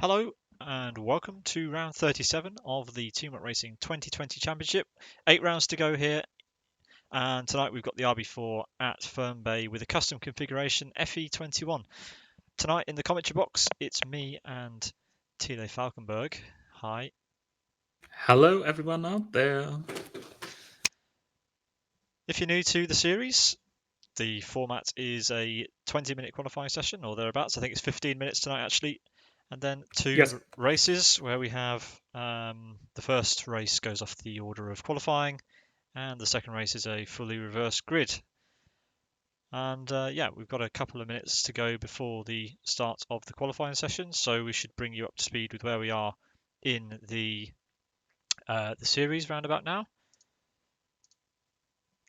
Hello and welcome to round 37 of the Teamwork Racing 2020 Championship. 8 rounds to go here, and tonight we've got the RB4 at Fern Bay with a custom configuration FE21. Tonight in the commentary box, it's me and Thilo Falkenberg. Hi. Hello everyone out there. If you're new to the series, the format is a 20-minute qualifying session or thereabouts. I think it's 15 minutes tonight actually. And then two races where we have the first race goes off the order of qualifying, and the second race is a fully reversed grid. And yeah, we've got a couple of minutes to go before the start of the qualifying session, so we should bring you up to speed with where we are in the series roundabout now.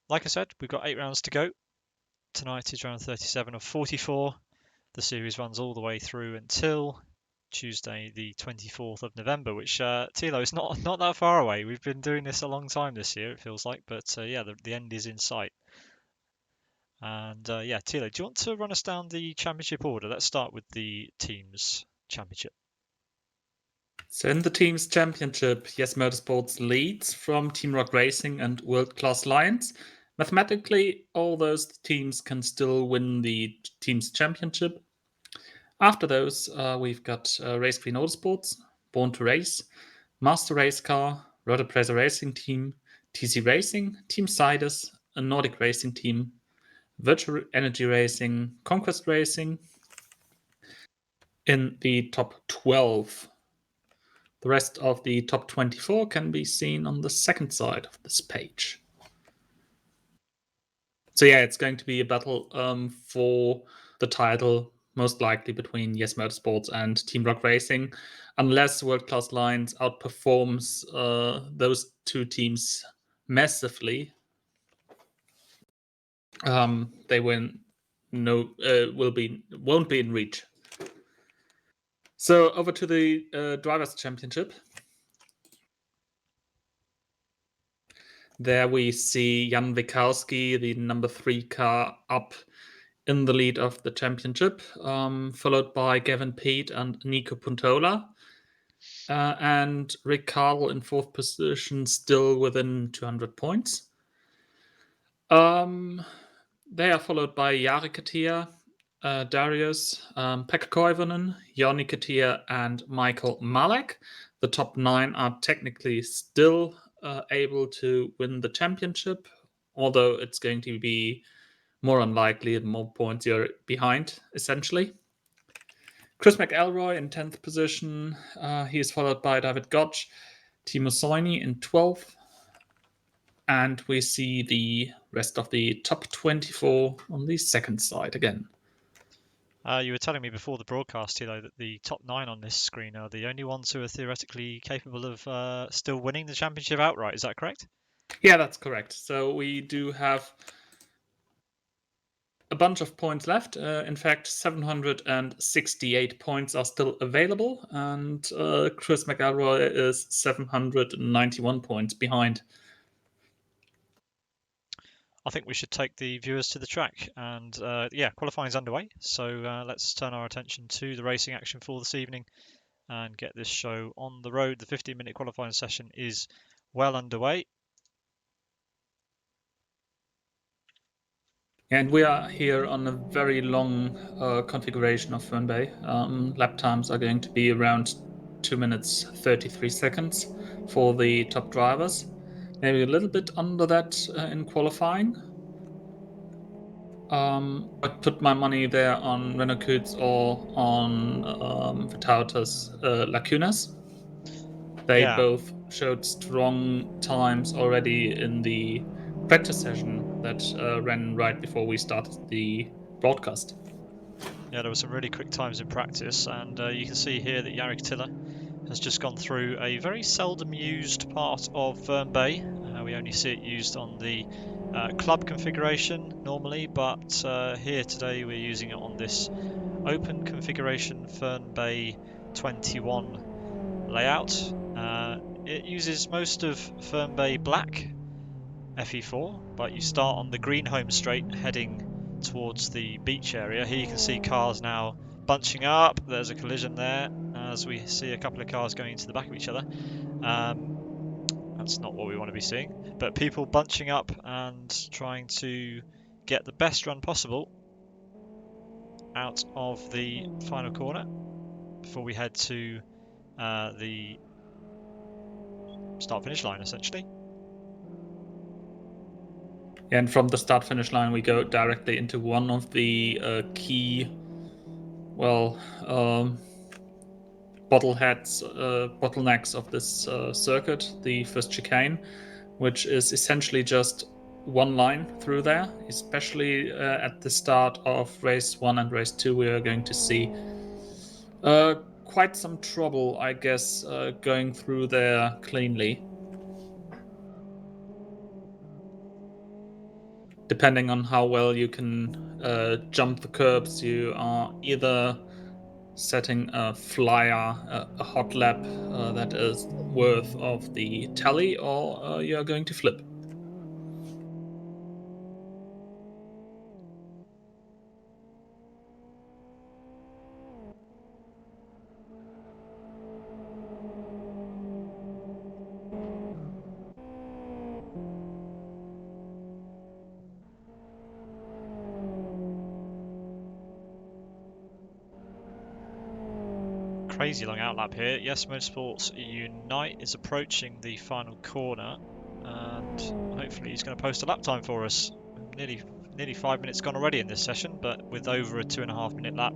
Like I said, we've got 8 rounds to go. Tonight is round 37 of 44. The series runs all the way through until Tuesday, the 24th of November, which Thilo is not that far away. We've been doing this a long time this year, it feels like, but yeah, the end is in sight. And yeah, Thilo, do you want to run us down the championship order? Let's start with the teams championship. So in the teams championship, Yes Motorsports leads from Team Rock Racing and World Class Lions. Mathematically, all those teams can still win the teams championship. After those, we've got Race Green Autosports, Born to Race, Master Race Car, Rotor Pressure Racing Team, TC Racing, Team Sidus, a Nordic Racing Team, Virtual Energy Racing, Conquest Racing. In the top 12, the rest of the top 24 can be seen on the second side of this page. So yeah, it's going to be a battle for the title, most likely between Yes Motorsports and Team Rock Racing, unless World Class Lions outperforms those two teams massively. They won't be in reach. So over to the Drivers' Championship. There we see Jan Wikowski, the number 3 car, up in the lead of the championship, followed by Gavin Peet and Nico Puntola. And Rick Carl in 4th position, still within 200 points. They are followed by Jari Katia, Darius, Pekka Koivunen, Joni Katia, and Michael Malek. The top 9 are technically still able to win the championship, although it's going to be more unlikely the more points you're behind, essentially. Chris McElroy in 10th position. He is followed by David Gotch, Timo Soini in 12th. And we see the rest of the top 24 on the second side again. You were telling me before the broadcast, Thilo, that the top 9 on this screen are the only ones who are theoretically capable of still winning the championship outright. Is that correct? Yeah, that's correct. So we do have a bunch of points left. In fact, 768 points are still available, and Chris McElroy is 791 points behind. I think we should take the viewers to the track, and yeah, qualifying is underway. So let's turn our attention to the racing action for this evening and get this show on the road. The 15-minute qualifying session is well underway. And we are here on a very long configuration of Fern Bay. Lap times are going to be around 2 minutes 33 seconds for the top drivers. Maybe a little bit under that in qualifying. I put my money there on Renault Koots or on Vitautas Lacunas. They both showed strong times already in the practice session that ran right before we started the broadcast. Yeah, there were some really quick times in practice, and you can see here that Jari Tiller has just gone through a very seldom used part of Fern Bay. We only see it used on the club configuration normally, but here today we're using it on this open configuration Fern Bay 21 layout. It uses most of Fern Bay Black FE4, but you start on the green home straight heading towards the beach area. Here you can see cars now bunching up. There's a collision there, as we see a couple of cars going into the back of each other. That's not what we want to be seeing, but people bunching up and trying to get the best run possible out of the final corner before we head to the start-finish line, essentially. And from the start-finish line, we go directly into one of the key, bottlenecks of this circuit, the first chicane, which is essentially just one line through there. Especially at the start of race 1 and race 2, we are going to see quite some trouble, I guess, going through there cleanly. Depending on how well you can jump the curbs, you are either setting a flyer, a hot lap that is worth of the tally, or you are going to flip. Crazy long outlap here. Yes, Motorsports Unite is approaching the final corner, and hopefully he's going to post a lap time for us. Nearly 5 minutes gone already in this session, but with over a 2.5 minute lap,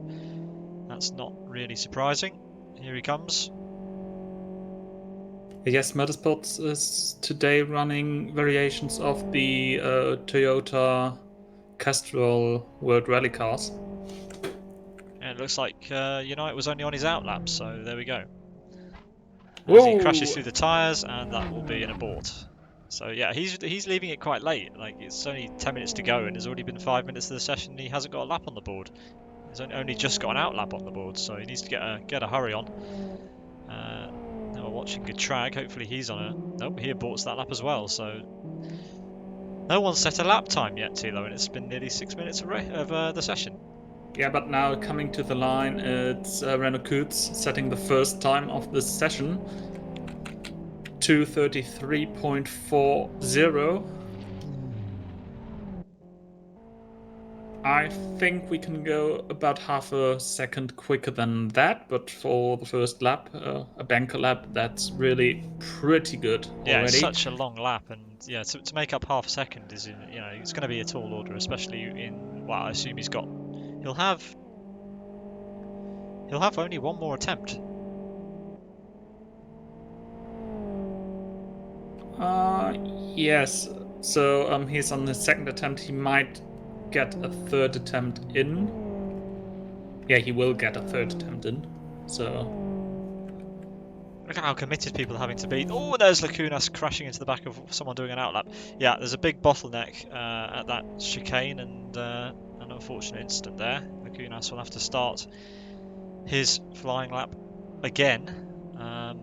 that's not really surprising. Here he comes. Yes, Motorsports is today running variations of the Toyota Castrol World Rally cars. And it looks like Unite was only on his outlap, so there we go. Whoa. As he crashes through the tyres, and that will be an abort. So yeah, he's leaving it quite late. Like, it's only 10 minutes to go, and there's already been 5 minutes of the session, and he hasn't got a lap on the board. He's only just got an outlap on the board, so he needs to get a hurry on. Now we're watching Getrag. Hopefully he's on a... Nope, he aborts that lap as well, so... No one's set a lap time yet, Thilo, and it's been nearly 6 minutes of the session. Yeah, but now coming to the line, it's Renault Koots setting the first time of this session. 2:33.40. I think we can go about half a second quicker than that, but for the first lap, a banker lap, that's really pretty good already. Yeah, it's such a long lap, and yeah, to make up half a second is, it's going to be a tall order, especially in, well, I assume he'll have only one more attempt. Yes. So he's on his second attempt. He might get a third attempt in. Yeah, he will get a third attempt in. So Look at how committed people are having to be. Oh, there's Lacunas crashing into the back of someone doing an outlap. Yeah, there's a big bottleneck at that chicane, and an unfortunate incident there. Lacunas will have to start his flying lap again. I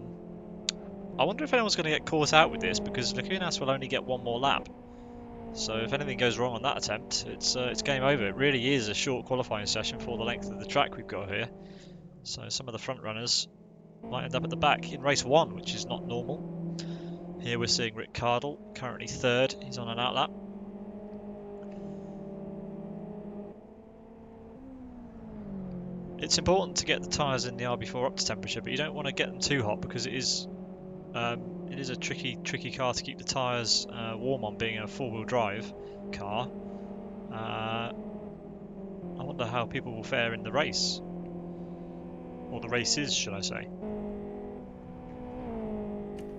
wonder if anyone's going to get caught out with this, because Lacunas will only get one more lap. So if anything goes wrong on that attempt, it's game over. It really is a short qualifying session for the length of the track we've got here. So some of the front runners might end up at the back in race 1, which is not normal. Here we're seeing Rick Cardle, currently third. He's on an outlap. It's important to get the tyres in the RB4 up to temperature, but you don't want to get them too hot, because it is a tricky car to keep the tyres warm on, being a four-wheel drive car. I wonder how people will fare in the race, or the races, should I say.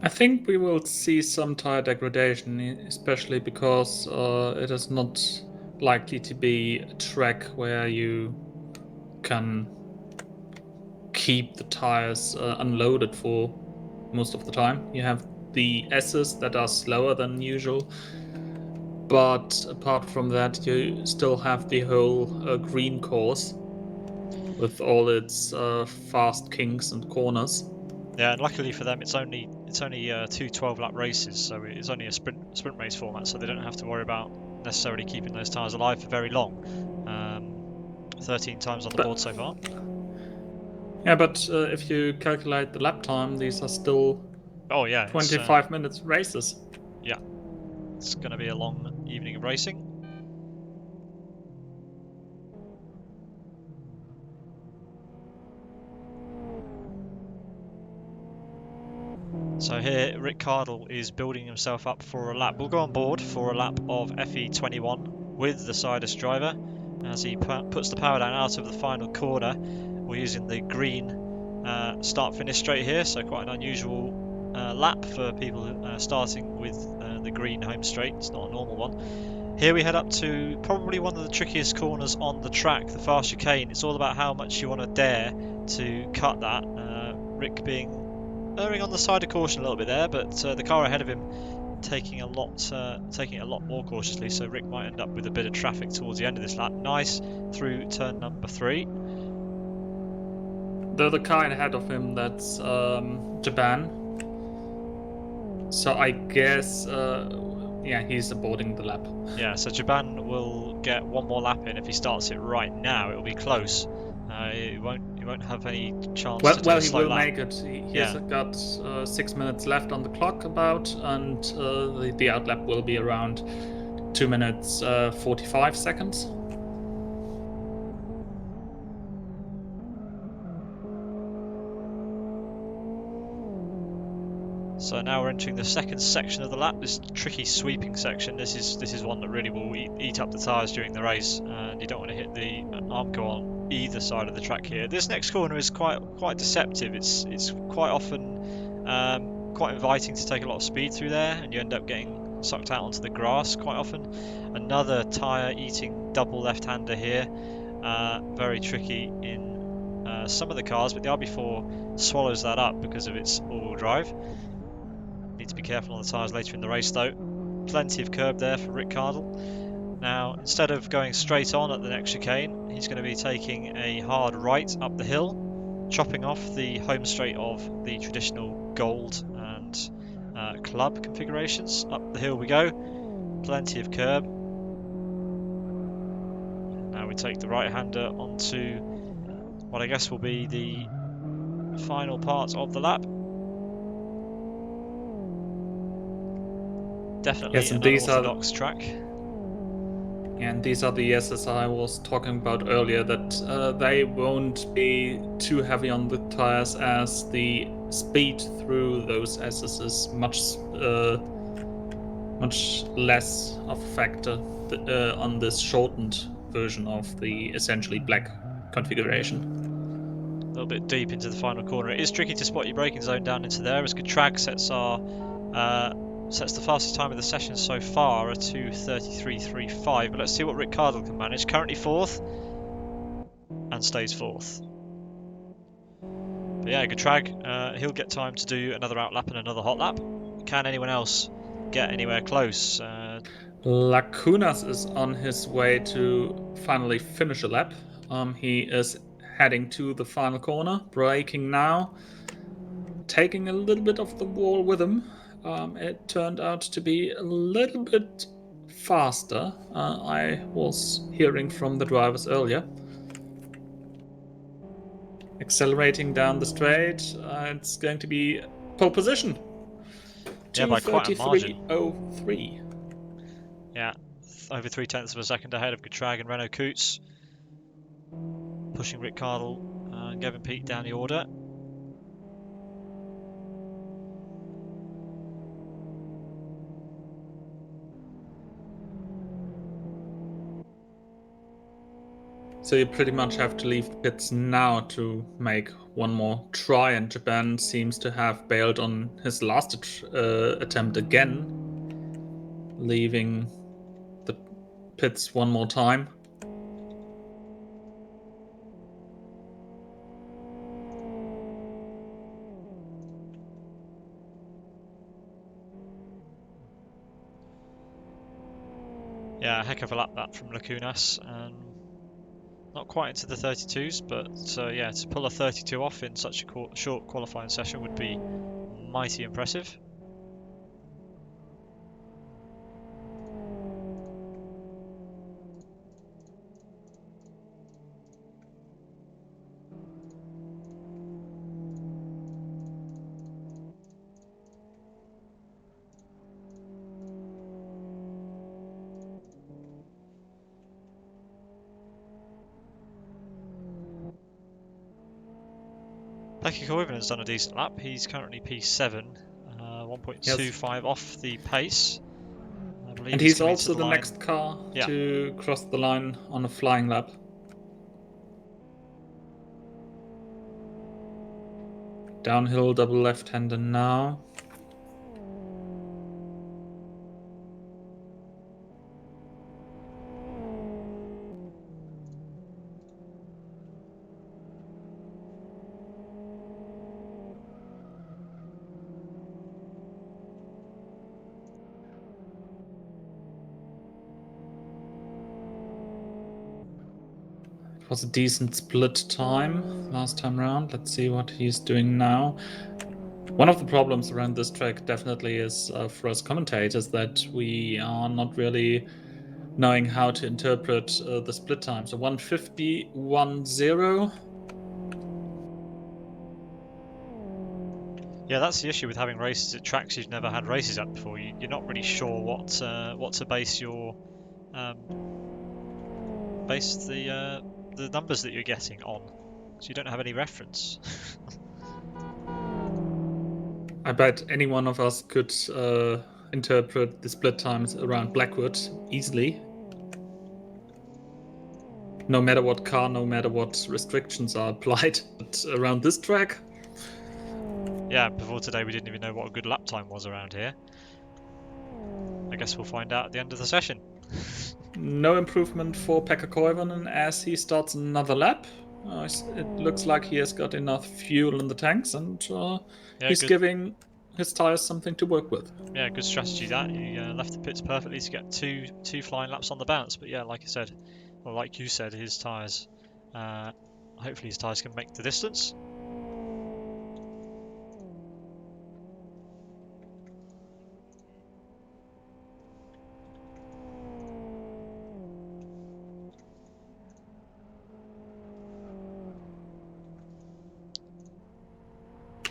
I think we will see some tyre degradation, especially because it is not likely to be a track where you can keep the tyres unloaded for most of the time. You have the S's that are slower than usual, but apart from that, you still have the whole green course with all its fast kinks and corners. Yeah, and luckily for them, it's only 2 12-lap races, so it's only a sprint race format, so they don't have to worry about necessarily keeping those tyres alive for very long. 13 times on the board so far. Yeah, but if you calculate the lap time, these are still Oh yeah, 25 minutes races. Yeah, it's going to be a long evening of racing. So here, Rick Cardle is building himself up for a lap. We'll go on board for a lap of FE21 with the Sidus driver as he puts the power down out of the final corner. We're using the green start-finish straight here, so quite an unusual lap for people starting with the green home straight. It's not a normal one. Here we head up to probably one of the trickiest corners on the track, the far chicane. It's all about how much you want to dare to cut that. Rick being erring on the side of caution a little bit there, but the car ahead of him taking it a lot more cautiously. So Rick might end up with a bit of traffic towards the end of this lap. Nice through turn number 3. The car ahead of him, that's Japan. So I guess, yeah, he's aborting the lap. Yeah, so Jaban will get one more lap in. If he starts it right now, it'll be close. He won't have any chance to do Well, a he slow will lap. make it. He's Yeah. got 6 minutes left on the clock about, and the outlap will be around 2 minutes 45 seconds. So now we're entering the second section of the lap, this tricky sweeping section. This is one that really will eat up the tyres during the race, and you don't want to hit the Armco on either side of the track here. This next corner is quite deceptive. It's quite often quite inviting to take a lot of speed through there, and you end up getting sucked out onto the grass quite often. Another tyre eating double left-hander here, very tricky in some of the cars, but the RB4 swallows that up because of its all-wheel drive. Need to be careful on the tyres later in the race though. Plenty of curb there for Rick Cardle. Now, instead of going straight on at the next chicane, he's going to be taking a hard right up the hill, chopping off the home straight of the traditional gold and club configurations. Up the hill we go. Plenty of curb. Now we take the right-hander onto what I guess will be the final part of the lap. Definitely Yes, and an unorthodox track. And these are the yeses I was talking about earlier, that they won't be too heavy on the tires, as the speed through those S's is much less of a factor on this shortened version of the essentially black configuration. A little bit deep into the final corner. It is tricky to spot your braking zone down into there, as Getrag sets the fastest time of the session so far, a 2:33.35. But let's see what Rick Cardle can manage. Currently 4th and stays 4th. But yeah, Getrag, he'll get time to do another outlap and another hot lap. Can anyone else get anywhere close? Lacunas is on his way to finally finish a lap. He is heading to the final corner, braking now, taking a little bit of the wall with him. It turned out to be a little bit faster. I was hearing from the drivers earlier. Accelerating down the straight, it's going to be pole position. Yeah, by quite a margin. 2:33.03. Yeah, over 0.3 of a second ahead of Getrag and Renault Coots. Pushing Rick Cardle and Gavin Peak down the order. So you pretty much have to leave the pits now to make one more try, and Japan seems to have bailed on his last attempt again, leaving the pits one more time. Yeah, a heck of a lap that from Lacunas. Not quite into the 32s, but yeah, to pull a 32 off in such a short qualifying session would be mighty impressive. Pekka Koivunen has done a decent lap. He's currently P7, 1.25 off the pace. I believe And he's he's coming to also the the line. next car Yeah. to cross the line on a flying lap. Downhill, double left-hander now. It was a decent split time last time round. Let's see what he's doing now. One of the problems around this track definitely is for us commentators that we are not really knowing how to interpret the split time. So 150, 1-0. Yeah, that's the issue with having races at tracks you've never had races at before. You're not really sure what to base your the numbers that you're getting on, so you don't have any reference. I bet any one of us could interpret the split times around Blackwood easily. No matter what car, no matter what restrictions are applied. But around this track, Yeah, before today we didn't even know what a good lap time was around here. I guess we'll find out at the end of the session. no improvement for Pekka Koivunen as he starts another lap. It looks like he has got enough fuel in the tanks, and Yeah, he's good. giving his tires something to work with. Yeah, good strategy that. He left the pits perfectly to get two flying laps on the bounce. But yeah, like I said, or like you said, his tyres. Hopefully his tyres can make the distance.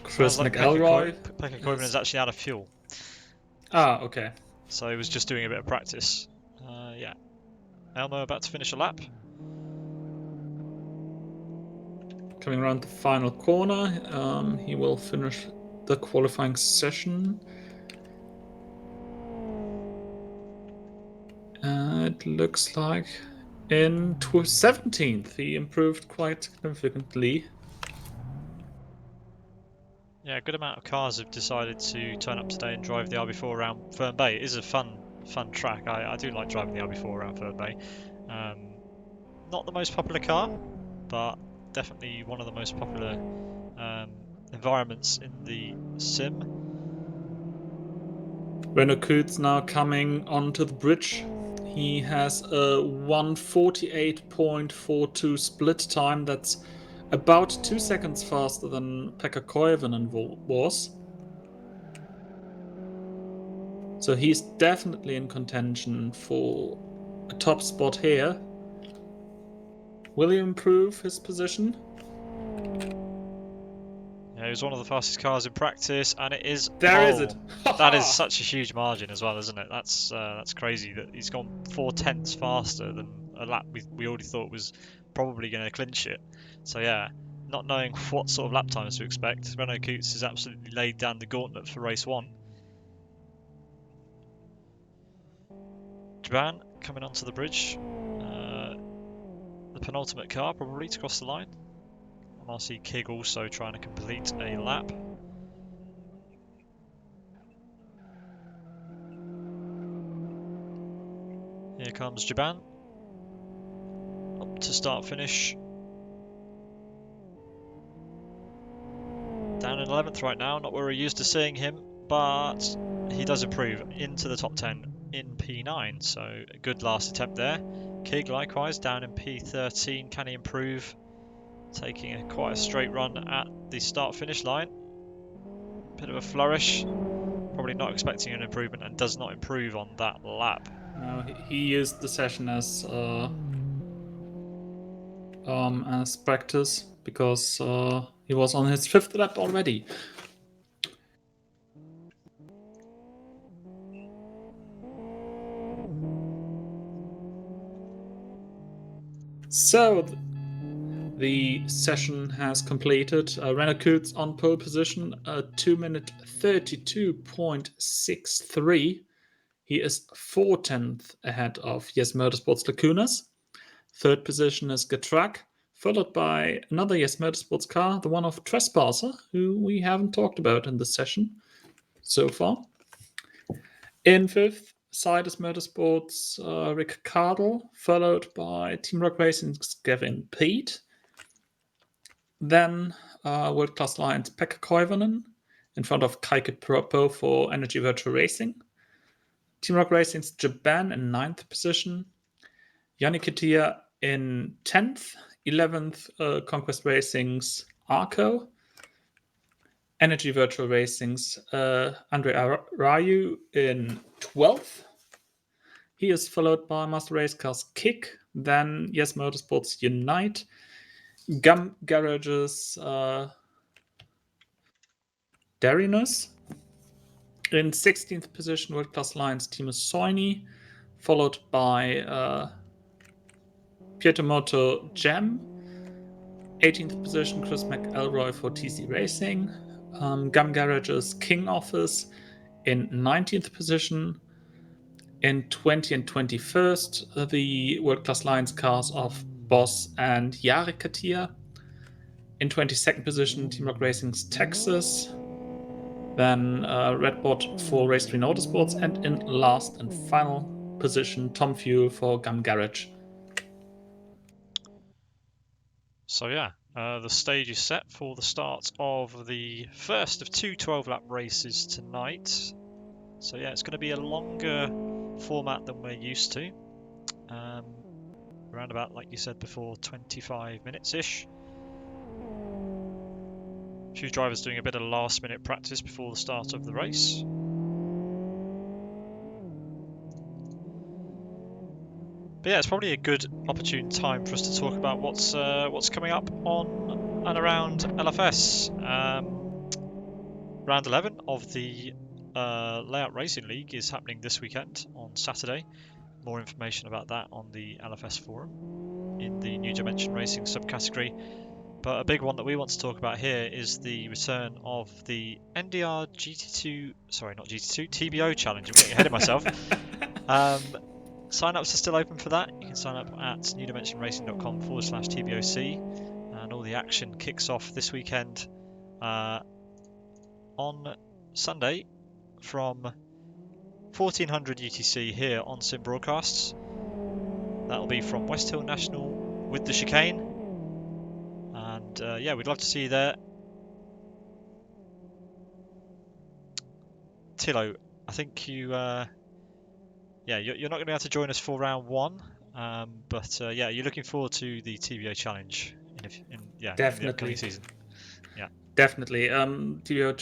Chris Sounds like McElroy Pekka Koivunen is. is actually out of fuel, Okay. so he was just doing a bit of practice. Yeah, Elmo about to finish a lap. Coming around the final corner, he will finish the qualifying session. It looks like in 17th he improved quite significantly. Yeah, a good amount of cars have decided to turn up today and drive the RB4 around Fern Bay. It is a fun track. I do like driving the RB4 around Fern Bay. Not the most popular car, but definitely one of the most popular environments in the sim. Renault Kuit's now coming onto the bridge. He has a 1:48.42 split time. That's about 2 seconds faster than Pekka Koivunen was. So he's definitely in contention for a top spot here. Will he improve his position? Yeah, he was one of the fastest cars in practice, and it is There is it. that is such a huge margin as well, isn't it? That's crazy that he's gone 4 tenths faster than a lap we already thought was probably going to clinch it. So yeah, not knowing what sort of lap times to expect, Renault Coots has absolutely laid down the gauntlet for race one. Japan coming onto the bridge, the penultimate car probably to cross the line. And I see Kig also trying to complete a lap. Here comes Japan. Up to start finish. Down in 11th right now, not where we're used to seeing him, but he does improve into the top 10 in P9, so a good last attempt there. Kig likewise down in P13, can he improve? Taking quite a straight run at the start-finish line. Bit of a flourish, probably not expecting an improvement and does not improve on that lap. No, he used the session as practice because he was on his 5th lap already. So the session has completed. Renault Coutts on pole position, 2 minute 32.63. He is 4/10 ahead of Yes Motorsports Lacunas. Third position is Getrak, followed by another Yes Motorsports car, the one of Trespasser, who we haven't talked about in this session so far. In fifth, Sidus Motorsports Ricardo, followed by Team Rock Racing's Gavin Pete. Then World Class Lions Pekka Koivunen in front of Kaike Propo for Energy Virtual Racing. Team Rock Racing's Japan in 9th position. Yannick Katia in 10th. 11th, Conquest Racing's Arco. Energy Virtual Racing's Andre Rayu in 12th. He is followed by Master Race Cars Kick, then Yes Motorsports Unite, Gum Garages Darinus. In 16th position, World Class Lions Timo Soini, followed by Pietermoto Jam. 18th position, Chris McElroy for TC Racing. Gum Garages King Office in 19th position. In 20 and 21st, the World Class Lions cars of Boss and Jarek Katia. In 22nd position, Team Rock Racing's Texas. Then Redbot for Race 3 Motorsports. And in last and final position, Tom Fuel for Gum Garage. So yeah, the stage is set for the start of the first of two 12-lap races tonight. So yeah, it's going to be a longer format than we're used to. Around about, like you said before, 25 minutes-ish. A few drivers doing a bit of last-minute practice before the start of the race. But yeah, it's probably a good opportune time for us to talk about what's coming up on and around LFS. Round 11 of the Layout Racing League is happening this weekend on Saturday. More information about that on the LFS forum in the New Dimension Racing subcategory. But a big one that we want to talk about here is the return of the NDR GT2, sorry, not GT2, TBO challenge. I'm getting ahead of myself. Sign-ups are still open for that. You can sign up at newdimensionracing.com/TBOC, and all the action kicks off this weekend on Sunday from 1400 UTC here on Sim Broadcasts. That'll be from West Hill National with the chicane, and yeah, we'd love to see you there. Thilo, I think you're not going to be able to join us for round one, but yeah, you're looking forward to the TBO challenge in the upcoming season. Yeah, definitely. TBO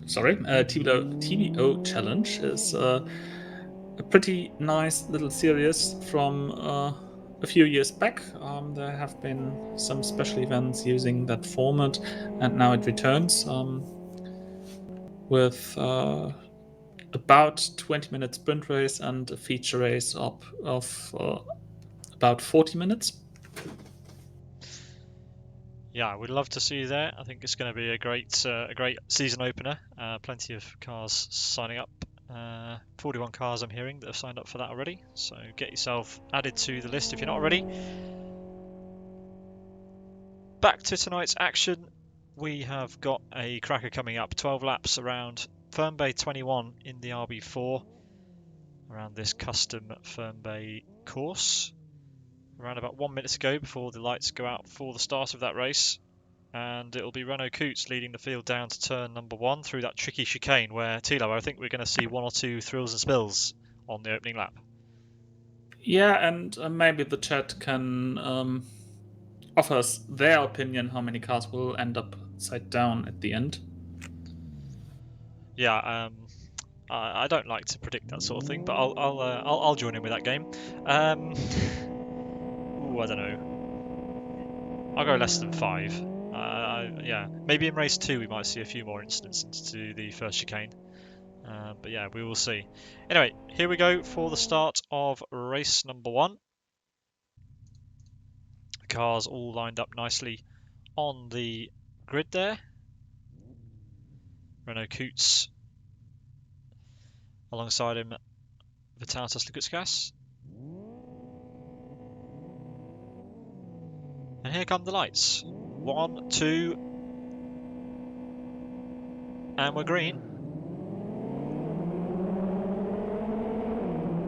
TBO challenge is a pretty nice little series from a few years back. There have been some special events using that format, and now it returns with about 20-minute sprint race and a feature race of about 40 minutes. Yeah, we'd love to see you there. I think it's going to be a great season opener. Plenty of cars signing up. 41 cars I'm hearing that have signed up for that already. So get yourself added to the list if you're not already. Back to tonight's action. We have got a cracker coming up. 12 laps around Fernbay 21 in the RB4. Around this custom Fernbay course. Around about 1 minute to go before the lights go out for the start of that race. And it'll be Renault Coutts leading the field down to turn number 1 through that tricky chicane where, Thilo, I think we're going to see one or two thrills and spills on the opening lap. Yeah, and maybe the chat can offer us their opinion how many cars will end up upside down at the end. Yeah, I don't like to predict that sort of thing, but I'll join in with that game. I don't know. I'll go less than 5. Yeah, maybe in race 2 we might see a few more incidents into the first chicane. But yeah, we will see. Anyway, here we go for the start of race number 1. The cars all lined up nicely on the grid there. Renault Koets alongside him, Vitalis Lugutskas. And here come the lights. 1, 2, and we're green.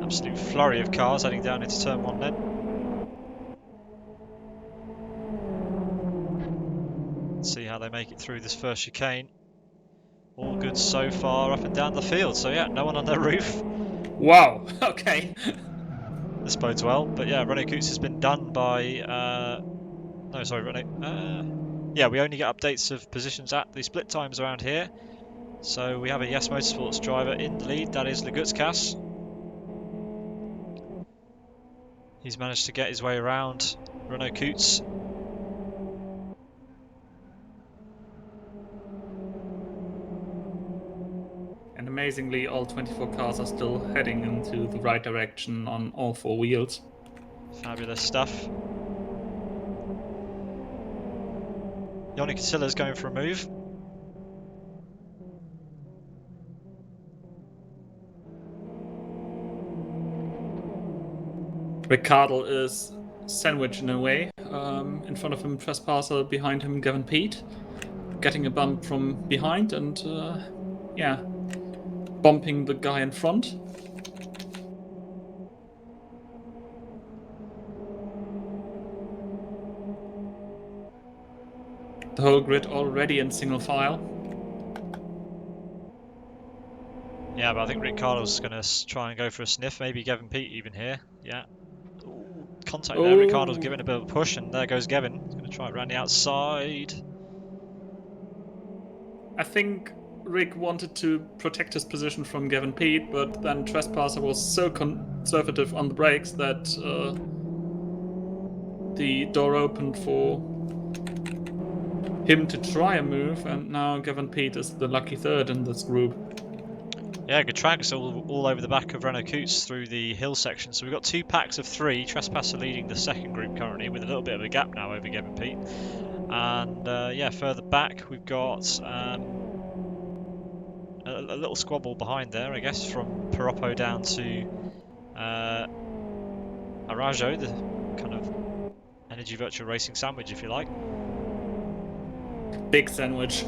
Absolute flurry of cars heading down into turn 1 then. Let's see how they make it through this first chicane. All good so far up and down the field. So yeah, no one on their roof. Wow, okay. This bodes well. But yeah, Renault Koets has been done by... no, sorry, Renault... yeah, we only get updates of positions at the split times around here. So we have a Yes Motorsports driver in the lead. That is Lugutskas. He's managed to get his way around Renault Koets. And amazingly, all 24 cars are still heading into the right direction on all 4 wheels. Fabulous stuff. Yannick Catilla's going for a move. Ricciardo is sandwiched in a way. In front of him, Trespasser, behind him, Gavin Pete. Getting a bump from behind and, yeah, bumping the guy in front. The whole grid already in single file. Yeah, but I think Ricciardo's going to try and go for a sniff. Maybe Gavin Pete even here. Yeah. Ooh, contact there. Ricciardo's giving a bit of a push, and there goes Gavin. He's going to try it around the outside. I think Rick wanted to protect his position from Gavin Pete, but then Trespasser was so conservative on the brakes that the door opened for him to try a move, and now Gavin Pete is the lucky third in this group. Yeah, good tracks all over the back of Renault Koets through the hill section. So we've got 2 packs of 3. Trespasser leading the second group currently with a little bit of a gap now over Gavin Pete. And yeah, further back we've got a little squabble behind there, I guess, from Piroppo down to Arajo, the kind of Energy Virtual Racing sandwich, if you like. Big sandwich.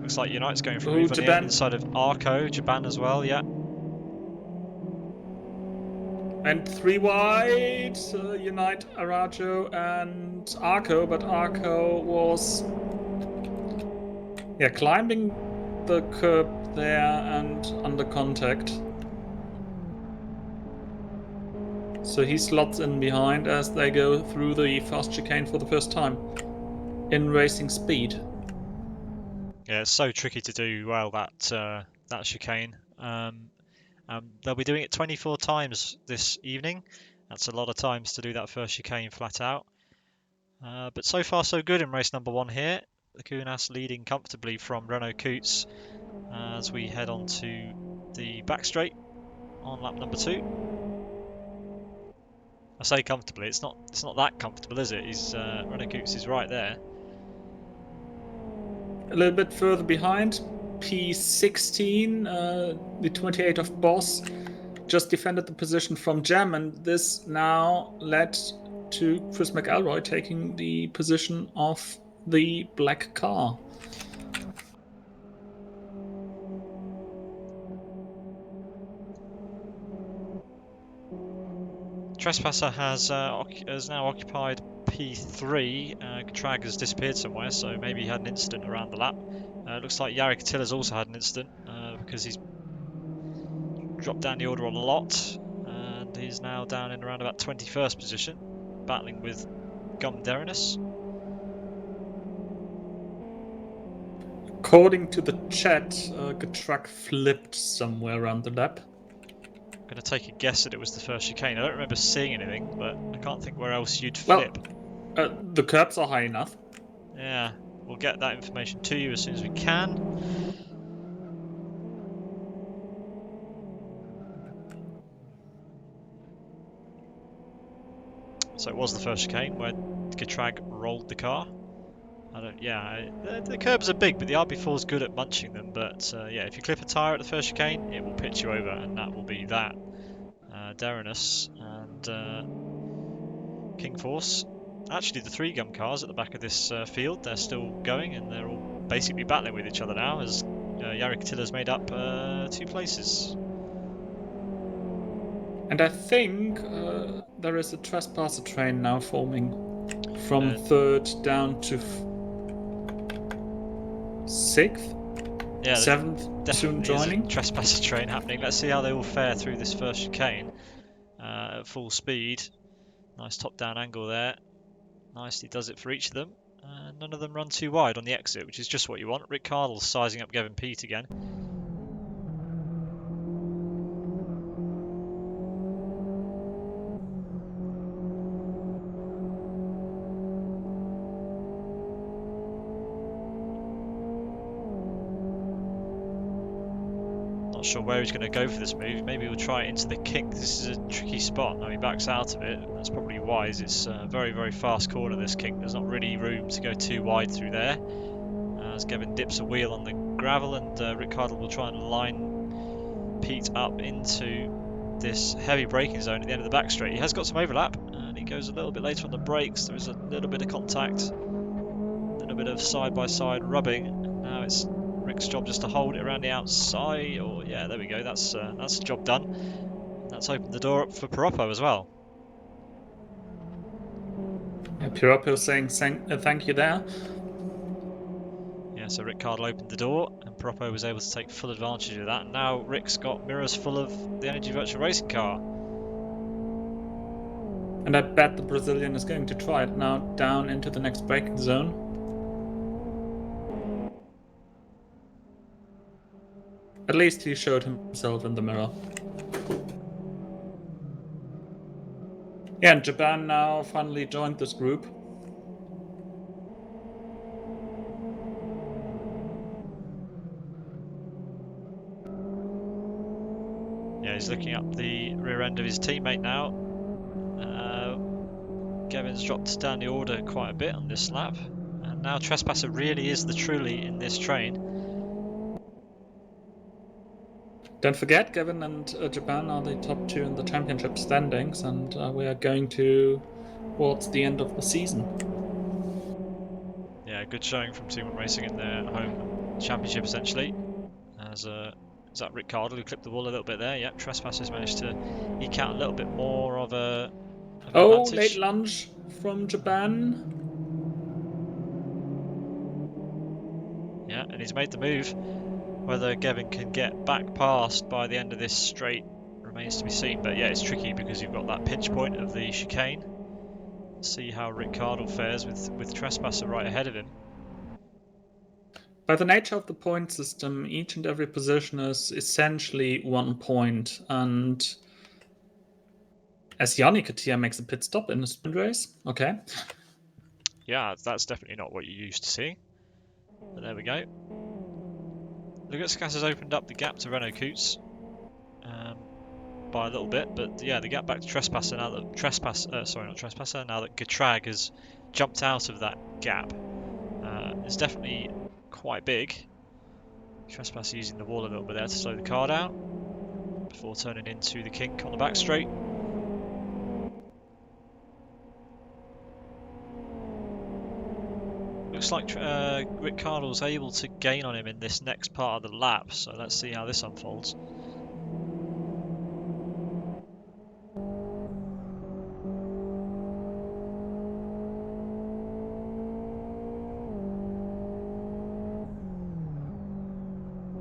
Looks like Unite's going for a move on the end, inside of Arco, Japan as well, yeah. And 3 wide, Unite, Arajo and Arco, but Arco was climbing the curb there and under contact. So he slots in behind as they go through the fast chicane for the first time in racing speed. Yeah, it's so tricky to do well that chicane. They'll be doing it 24 times this evening. That's a lot of times to do that first chicane flat out. But so far so good in race number 1 here. The Kunas leading comfortably from Renault Koets as we head on to the back straight on lap number 2. I say comfortably, it's not that comfortable, is it? Renault Koets is right there. A little bit further behind, P16, the 28 of Boss, just defended the position from Jam, and this now led to Chris McElroy taking the position of the black car. Trespasser has now occupied P3. Trag has disappeared somewhere, so maybe he had an incident around the lap. Looks like Jari Katilla's also had an incident because he's dropped down the order a lot, and he's now down in around about 21st position, battling with Gum Derinus. According to the chat, the truck flipped somewhere around the lap. I'm going to take a guess that it was the first chicane. I don't remember seeing anything, but I can't think where else you'd flip. The curbs are high enough. Yeah, we'll get that information to you as soon as we can. So it was the first chicane where Getrag rolled the car. The curbs are big, but the RB4 is good at munching them. But yeah, if you clip a tyre at the first chicane, it will pitch you over, and that will be that. Derinus and King Force. Actually, the 3-gun cars at the back of this field, they're still going, and they're all basically battling with each other now, as Jari Katila's made up 2 places. And I think there is a trespasser train now forming from 3rd down to 6th. Yeah, 7th soon joining. Is a trespasser train happening. Let's see how they all fare through this first chicane at full speed. Nice top-down angle there. Nicely does it for each of them. None of them run too wide on the exit, which is just what you want. Rick Cardle's sizing up Gavin Peat again. Not sure where he's going to go for this move. Maybe he'll try it into the kink. This is a tricky spot. Now he backs out of it. That's probably wise. It's a very, very fast corner, this kink. There's not really room to go too wide through there. As Gavin dips a wheel on the gravel, and Rick Cardle will try and line Pete up into this heavy braking zone at the end of the back straight. He has got some overlap, and he goes a little bit later on the brakes. There is a little bit of contact, a little bit of side-by-side rubbing. And now it's Rick's job just to hold it around the outside. Or yeah, there we go. That's the job done. That's opened the door up for Piroppo as well. Yeah, Piroppo saying thank you there. Yeah, so Rick Cardle opened the door, and Piroppo was able to take full advantage of that. And now Rick's got mirrors full of the Energy Virtual Racing car. And I bet the Brazilian is going to try it now down into the next braking zone. At least he showed himself in the mirror. Yeah, and Japan now finally joined this group. Yeah, he's looking up the rear end of his teammate now. Gavin's dropped down the order quite a bit on this lap. And now Trespasser really is the truly in this train. Don't forget, Gavin and Japan are the top 2 in the championship standings, and we are going towards the end of the season. Yeah, good showing from Team 1 Racing in their home championship, essentially. Is that Rick Cardle who clipped the wall a little bit there? Yep, Trespassers managed to eke out a little bit more of a advantage. Late lunge from Japan. Yeah, and he's made the move. Whether Gavin can get back past by the end of this straight remains to be seen. But yeah, it's tricky because you've got that pinch point of the chicane. See how Rick Cardle fares with Trespasser right ahead of him. By the nature of the point system, each and every position is essentially 1 point, and as Yannick Katia makes a pit stop in a sprint race, okay. Yeah, that's definitely not what you're used to seeing. But there we go. Lugutskis has opened up the gap to Renault Coots by a little bit, but yeah, the gap back to Trespasser now that now that Getrag has jumped out of that gap is definitely quite big. Trespasser using the wall a little bit there to slow the car down before turning into the kink on the back straight. Looks like Rick Cardle's able to gain on him in this next part of the lap, so let's see how this unfolds.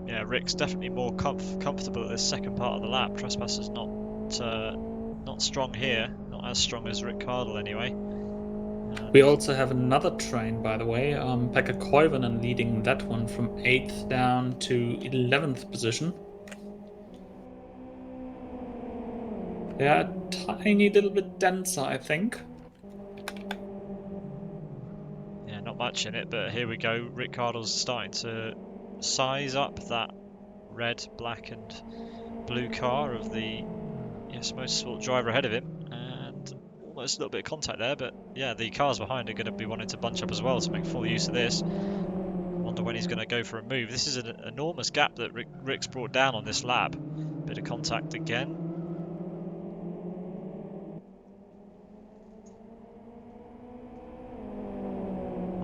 Yeah, Rick's definitely more comfortable at this second part of the lap. Trespasser's not strong here, not as strong as Rick Cardle anyway. We also have another train, by the way, Pekka Koivunen leading that one from 8th down to 11th position. They are a tiny little bit denser, I think. Yeah, not much in it, but here we go. Rick Cardle's starting to size up that red, black and blue car of the Yes Motorsport driver ahead of him, and Well, there's a little bit of contact there, but yeah, the cars behind are going to be wanting to bunch up as well to make full use of this. Wonder when he's going to go for a move. This is an enormous gap that Rick's brought down on this lap. Bit of contact again.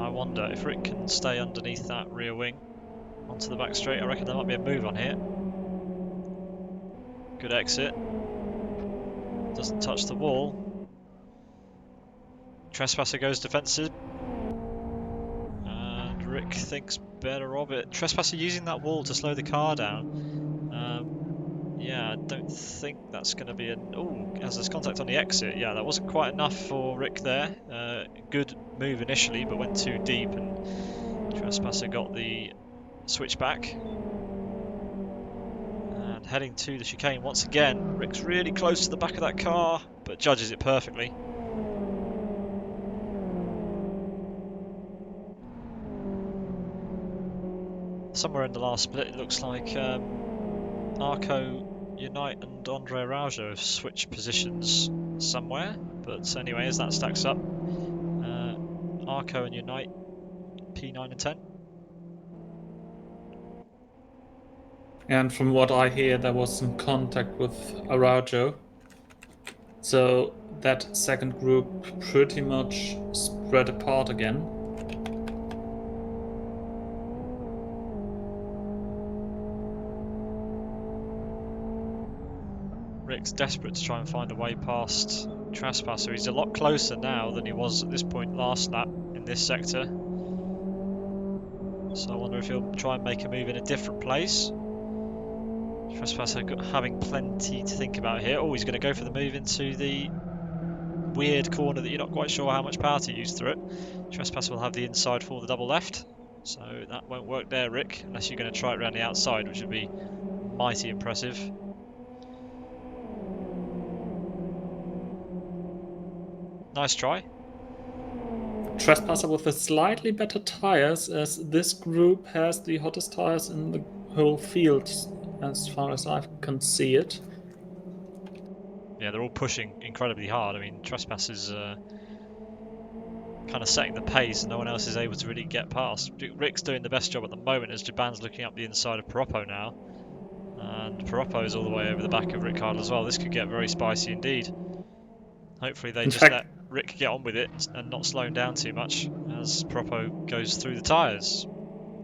I wonder if Rick can stay underneath that rear wing onto the back straight. I reckon there might be a move on here. Good exit. Doesn't touch the wall. Trespasser goes defensive. And Rick thinks better of it. Trespasser using that wall to slow the car down. Yeah, I don't think that's going to be an... Oh, as there's contact on the exit. Yeah, that wasn't quite enough for Rick there. Good move initially, but went too deep, and Trespasser got the switchback. And heading to the chicane once again. Rick's really close to the back of that car, but judges it perfectly. Somewhere in the last split, it looks like Arco, Unite and Andre Araujo have switched positions somewhere. But anyway, as that stacks up, Arco and Unite, P9 and 10. And from what I hear, there was some contact with Araujo. So that second group pretty much spread apart again. Rick's desperate to try and find a way past Trespasser. He's a lot closer now than he was at this point last lap in this sector. So I wonder if he'll try and make a move in a different place. Trespasser having plenty to think about here. Oh, he's going to go for the move into the weird corner that you're not quite sure how much power to use through it. Trespasser will have the inside for the double left. So that won't work there, Rick, unless you're going to try it around the outside, which would be mighty impressive. Nice try. Trespasser with the slightly better tires, as this group has the hottest tires in the whole field, as far as I can see it. Yeah, they're all pushing incredibly hard. I mean, Trespasser's kind of setting the pace, and no one else is able to really get past. Rick's doing the best job at the moment as Jaban's looking up the inside of Piroppo now. And Piroppo is all the way over the back of Ricardo as well. This could get very spicy indeed. Hopefully they just let Rick get on with it and not slow him down too much as Piroppo goes through the tyres.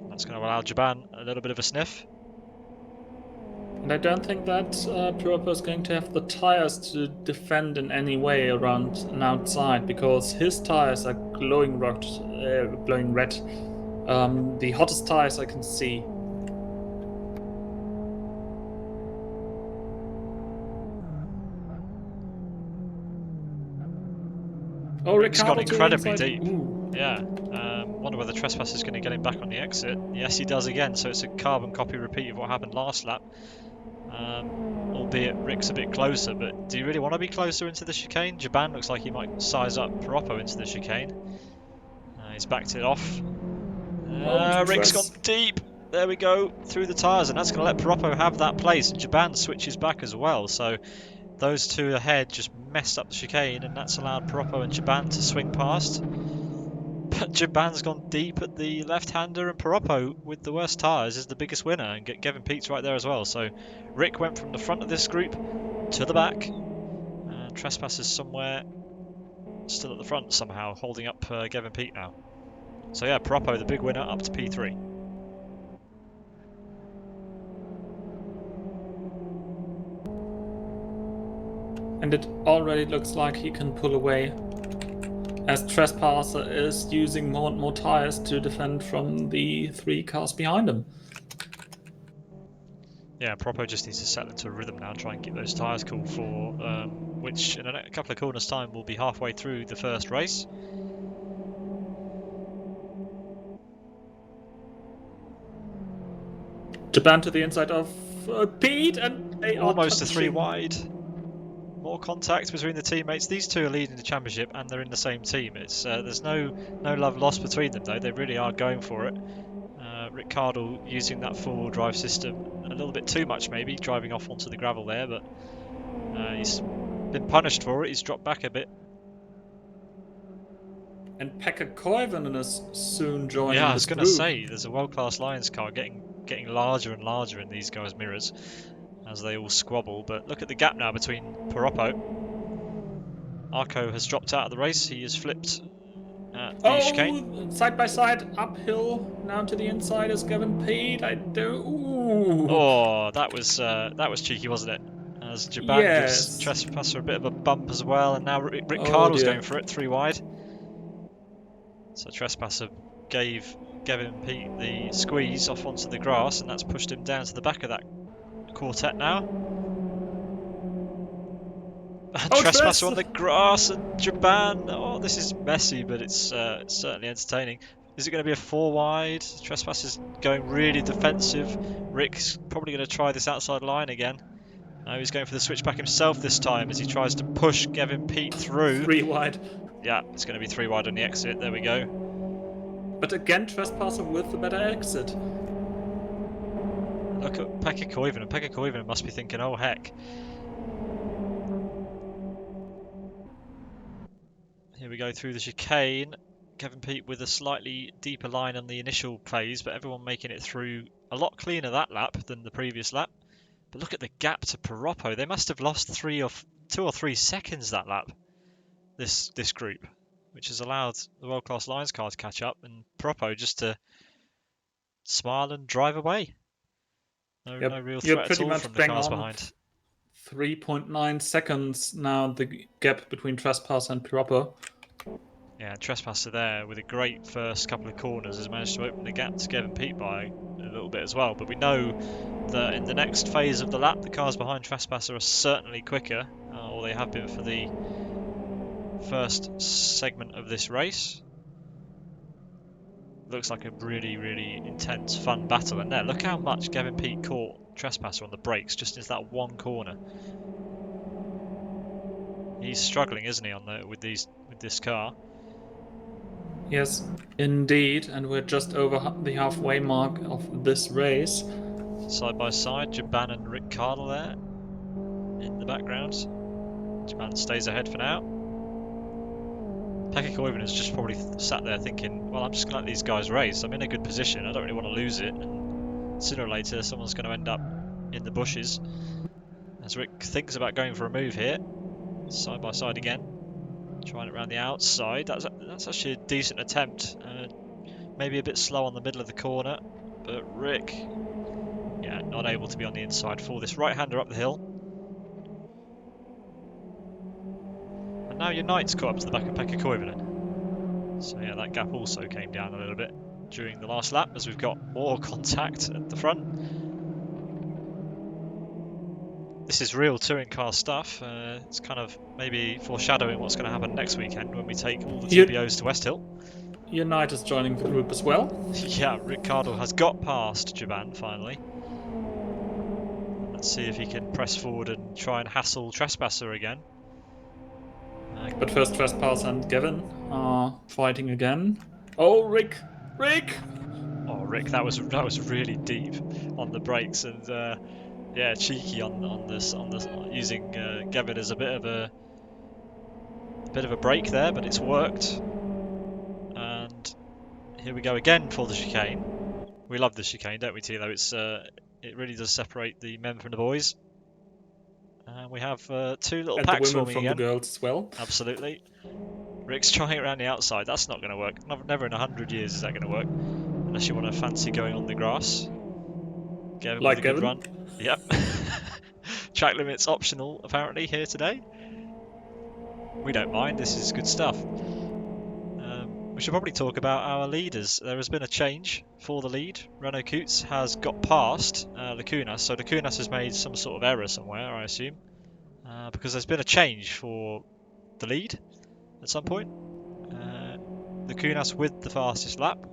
That's going to allow Jaban a little bit of a sniff. And I don't think that Piroppo is going to have the tires to defend in any way around and outside, because his tires are glowing red. The hottest tires I can see. Oh, Rick's gone incredibly deep. Ooh. Yeah. Wonder whether Trespasser's going to get him back on the exit. Yes, he does again. So it's a carbon copy repeat of what happened last lap. Albeit Rick's a bit closer, but do you really want to be closer into the chicane? Jaban looks like he might size up Piroppo into the chicane. He's backed it off. Rick's gone deep. There we go, through the tyres, and that's going to let Piroppo have that place, and Jaban switches back as well. So those two ahead just messed up the chicane, and that's allowed Piroppo and Jaban to swing past. But Jaban's gone deep at the left-hander, and Piroppo, with the worst tyres, is the biggest winner, and Gavin Pete's right there as well. So Rick went from the front of this group to the back, and Trespasser's somewhere still at the front somehow, holding up Gavin Pete now. So yeah, Piroppo, the big winner, up to P3. And it already looks like he can pull away, as Trespasser is using more and more tires to defend from the three cars behind him. Yeah, Piroppo just needs to settle into a rhythm now, try and keep those tyres cool for which in a couple of corners' time will be halfway through the first race. Jaban to the inside of Pete, and they almost are a 3 wide. More contact between the teammates. These two are leading the championship, and they're in the same team. It's there's no love lost between them though. They really are going for it. Ricardo using that four-wheel drive system a little bit too much, maybe driving off onto the gravel there, but he's been punished for it. He's dropped back a bit. And Pekka Koivunen is soon Yeah, joining I was this going to group. say, there's a world-class Lions car getting larger and larger in these guys' mirrors as they all squabble. But look at the gap now between Piroppo. Arco has dropped out of the race. He has flipped at the chicane. Oh, side by side, uphill, now to the inside is Gavin Pete. I do. Ooh. Oh, that was cheeky, wasn't it? As Jaban gives Yes. Trespasser a bit of a bump as well, and now Rick Oh Cardle's dear. going for it, 3 wide. So Trespasser gave Gavin Pete the squeeze off onto the grass, and that's pushed him down to the back of that quartet now. And Oh, Trespasser Tress! on the grass, and Jaban. Oh, this is messy, but it's certainly entertaining. Is it going to be a 4 wide? Trespasser's going really defensive. Rick's probably going to try this outside line again. Now he's going for the switchback himself this time as he tries to push Gavin Pete through. 3 wide. Yeah, it's going to be 3 wide on the exit. There we go. But again, Trespasser with the better exit. Look at Pekka Koivunen. Pekka Koivunen must be thinking, oh heck. Here we go through the chicane. Gavin Pete with a slightly deeper line on the initial phase, but everyone making it through a lot cleaner that lap than the previous lap. But look at the gap to Piroppo. They must have lost 2 or 3 seconds that lap, this group, which has allowed the world-class Lions car to catch up and Piroppo just to smile and drive away. No real You're threat at pretty all much from the bang cars on. behind. 3.9 seconds now, the gap between Trespasser and Piroppo. Yeah, Trespasser there with a great first couple of corners has managed to open the gap to Gavin Pete by a little bit as well. But we know that in the next phase of the lap, the cars behind Trespasser are certainly quicker, or they have been for the first segment of this race. Looks like a really, really intense, fun battle. And there, look how much Gavin Pete caught Trespasser on the brakes just into that one corner. He's struggling, isn't he, with this car? Yes, indeed, and we're just over the halfway mark of this race. Side by side, Jaban and Rick Cardle there in the background. Jaban stays ahead for now. Pekka Koivunen has just probably sat there thinking, well, I'm just going to let these guys race. I'm in a good position. I don't really want to lose it. And sooner or later, someone's going to end up in the bushes. As Rick thinks about going for a move here. Side by side again. Trying it around the outside. That's actually a decent attempt. Maybe a bit slow on the middle of the corner. But Rick, yeah, not able to be on the inside for this right-hander up the hill. And now Unite's caught up to the back of Pekka Koivunen. So yeah, that gap also came down a little bit during the last lap as we've got more contact at the front. This is real touring car stuff. It's kind of maybe foreshadowing what's going to happen next weekend when we take all the TPOs to West Hill. Unite is joining the group as well. Yeah, Ricardo has got past Jaban finally. Let's see if he can press forward and try and hassle Trespasser again. But first, Trespasser and Gavin are fighting again. Oh, Rick! Oh, Rick, that was really deep on the brakes and yeah, cheeky on this using Gavin as a bit of a break there, but it's worked. And here we go again for the chicane. We love the chicane, don't we, Thilo? It really does separate the men from the boys. And we have 2 little and packs the women forming from again. the girls as well. Absolutely. Rick's trying it around the outside. That's not going to work. Never in 100 years is that going to work. Unless you want to fancy going on the grass. Gavin with a good run. Yep. Track limits optional, apparently, here today. We don't mind. This is good stuff. We should probably talk about our leaders. There has been a change for the lead. Renault Coots has got past Lacunas. So Lacunas has made some sort of error somewhere, I assume. Because there's been a change for the lead at some point. Lacunas with the fastest lap.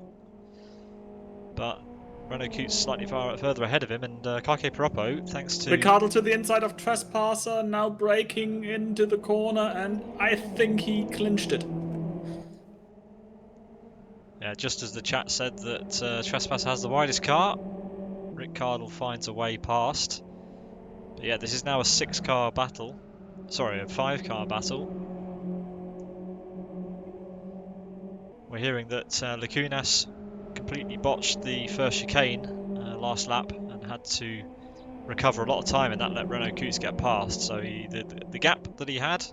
But Renault Coots slightly further ahead of him. And Kake Piroppo, thanks to... Ricardo to the inside of Trespasser, now braking into the corner, and I think he clinched it. Yeah, just as the chat said that Trespass has the widest car, Rick Cardle finds a way past. But yeah, this is now a 6-car battle. Sorry, a 5-car battle. We're hearing that Lacunas completely botched the first chicane last lap and had to recover a lot of time, and that let Renault Coutes get past. So the gap that he had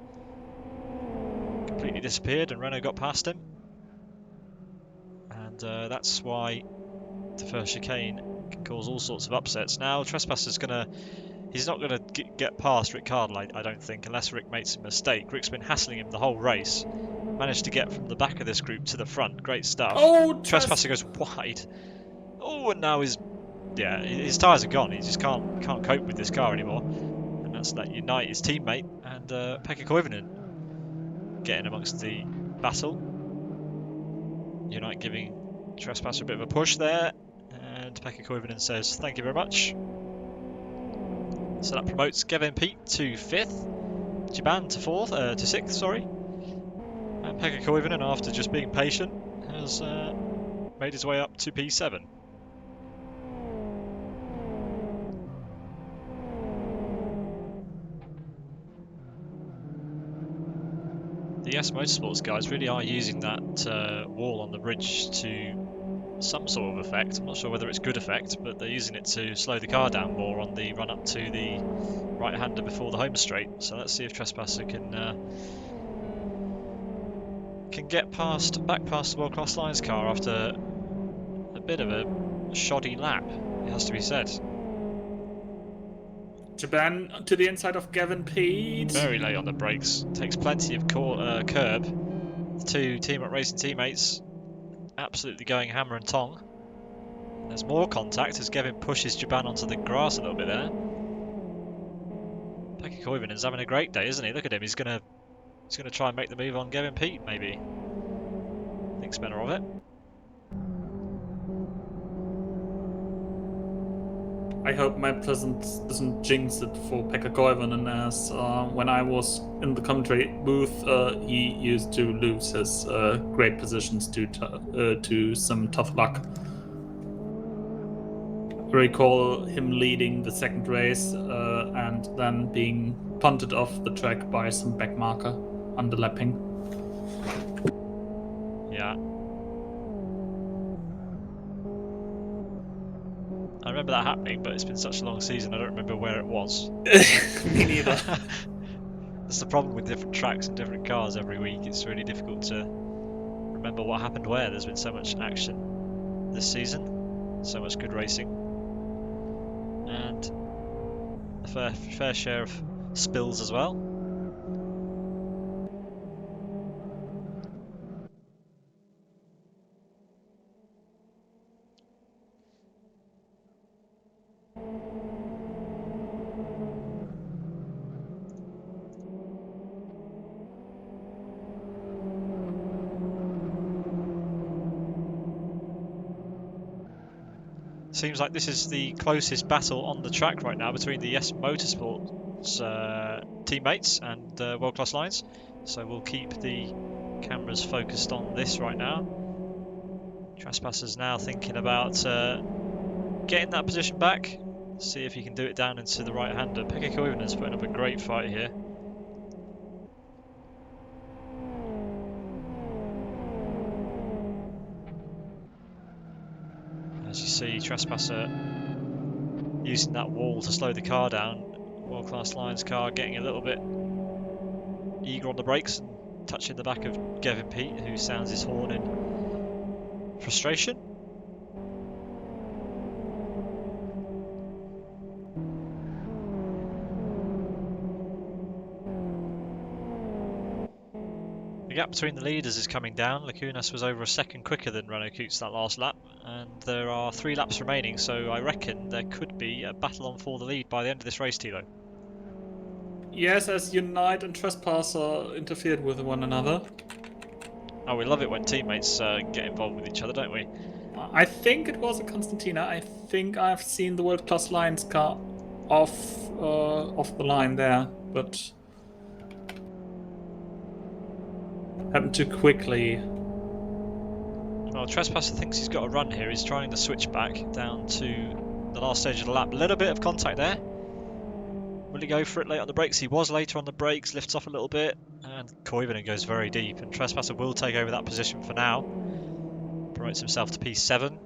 completely disappeared, and Renault got past him. And that's why the first chicane can cause all sorts of upsets. Now, Trespasser's he's not gonna get past Rick Cardle, I don't think, unless Rick makes a mistake. Rick's been hassling him the whole race. Managed to get from the back of this group to the front. Great stuff. Oh, Trespasser goes wide. Oh, and now his tyres are gone. He just can't cope with this car anymore. And that's let Unite, his teammate, and Pekka Koivunen getting amongst the battle. Unite giving Trespasser a bit of a push there, and Pekka Koivunen says thank you very much. So that promotes Gavin Peat to 5th, Jiban to 6th, sorry. And Pekka Koivunen, after just being patient, has made his way up to P7. The S Motorsports guys really are using that wall on the bridge to some sort of effect. I'm not sure whether it's good effect, but they're using it to slow the car down more on the run up to the right-hander before the home straight. So let's see if Trespasser can get back past the World Class Lines car after a bit of a shoddy lap, it has to be said. Japan to the inside of Gavin Peat. Very late on the brakes, takes plenty of curb. The two Team Up Racing teammates absolutely going hammer and tong. There's more contact as Gavin pushes Jaban onto the grass a little bit there. Pekka Koivunen's having a great day, isn't he? Look at him, he's gonna try and make the move on Gavin Peat, maybe. Thinks better of it. I hope my presence doesn't jinx it for Pekka Koivunen, as when I was in the commentary booth, he used to lose his great positions due to some tough luck. I recall him leading the second race and then being punted off the track by some backmarker underlapping. Yeah. I remember that happening, but it's been such a long season, I don't remember where it was. Me neither. That's the problem with different tracks and different cars every week. It's really difficult to remember what happened where. There's been so much action this season, so much good racing, and a fair share of spills as well. Seems like this is the closest battle on the track right now between the S Motorsports teammates and World Class Lines. So we'll keep the cameras focused on this right now. Trespasser's now thinking about getting that position back. See if he can do it down into the right-hander. Pekka Koivunen's putting up a great fight here. As you see, Trespasser using that wall to slow the car down. World Class Lines car getting a little bit eager on the brakes and touching the back of Gavin Peat, who sounds his horn in frustration. The gap between the leaders is coming down. Lacunas was over a second quicker than Renault Coutes that last lap, and there are 3 laps remaining, so I reckon there could be a battle on for the lead by the end of this race, Thilo. Yes, as Unite and Trespasser interfered with one another. Oh, we love it when teammates get involved with each other, don't we? I think it was a Constantina. I think I've seen the World Class Lines car off the line there, but happened too quickly. Well, Trespasser thinks he's got a run here. He's trying to switch back down to the last stage of the lap. A little bit of contact there. Will he go for it late on the brakes? He was later on the brakes, lifts off a little bit, and Koivunen goes very deep, and Trespasser will take over that position for now. promotes himself to P7.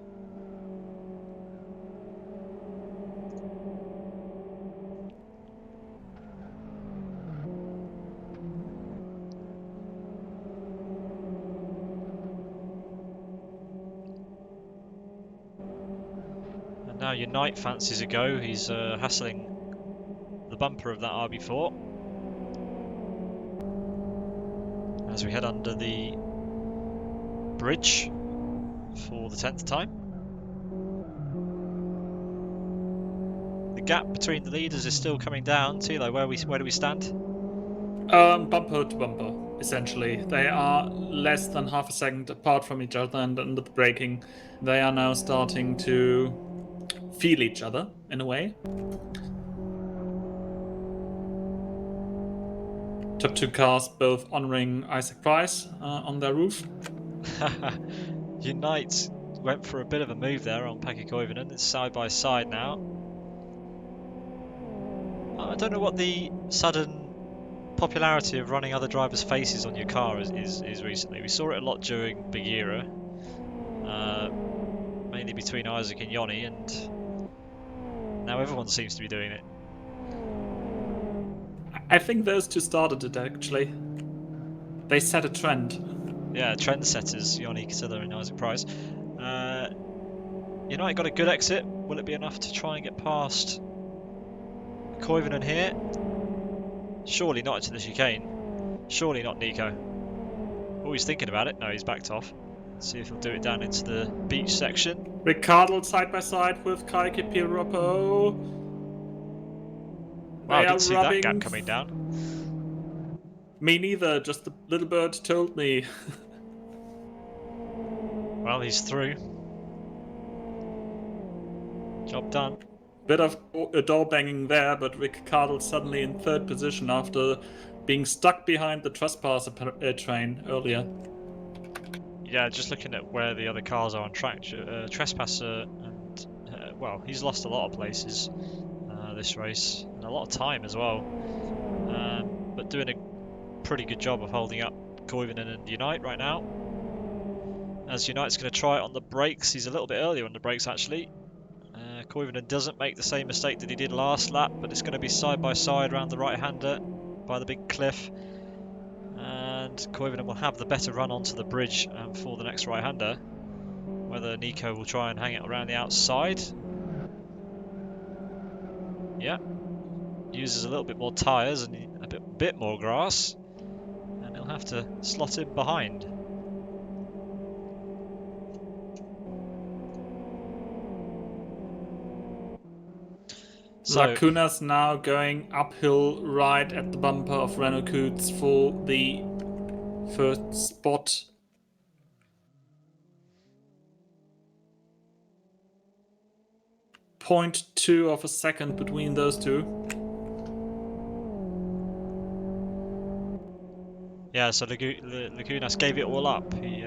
And now Unite fancies a go. He's hassling the bumper of that RB4 as we head under the bridge for the 10th time. The gap between the leaders is still coming down. Thilo, where do we stand? Bumper to bumper, essentially. They are less than half a second apart from each other, and under the braking, they are now starting to feel each other in a way. Top two cars both honoring Isaac Price on their roof. Unite went for a bit of a move there on Pekka Koivunen. It's side by side now. I don't know what the sudden popularity of running other drivers' faces on your car is recently. We saw it a lot during Big Era, mainly between Isaac and Yoni, and now everyone seems to be doing it. I think those two started it, actually. They set a trend. Yeah, trendsetters, Yoni Casilla and Isaac Price. United got a good exit. Will it be enough to try and get past Koivunen here? Surely not into the chicane. Surely not Nico. Oh, he's thinking about it. No, he's backed off. Let's see if he'll do it down into the beach section. Ricardo side by side with Kaike Piroppo. Wow, I didn't see that gap coming down. Me neither, just the little bird told me. Well, he's through. Job done. Bit of a door banging there, but Ricardo suddenly in third position after being stuck behind the trespasser train earlier. Yeah, just looking at where the other cars are on track, Trespasser, and well, he's lost a lot of places this race, and a lot of time as well. But doing a pretty good job of holding up Koivunen and Unite right now. As Unite's going to try it on the brakes, he's a little bit earlier on the brakes actually. Koivunen doesn't make the same mistake that he did last lap, but it's going to be side by side around the right-hander by the big cliff. And Koivunen will have the better run onto the bridge for the next right-hander. Whether Nico will try and hang it around the outside. Yeah. Uses a little bit more tyres and a bit more grass. And he'll have to slot in behind. So, Lacuna's now going uphill right at the bumper of Renault Coots for the first spot. .2 of a second between those two. Yeah, so Lacunas gave it all up. He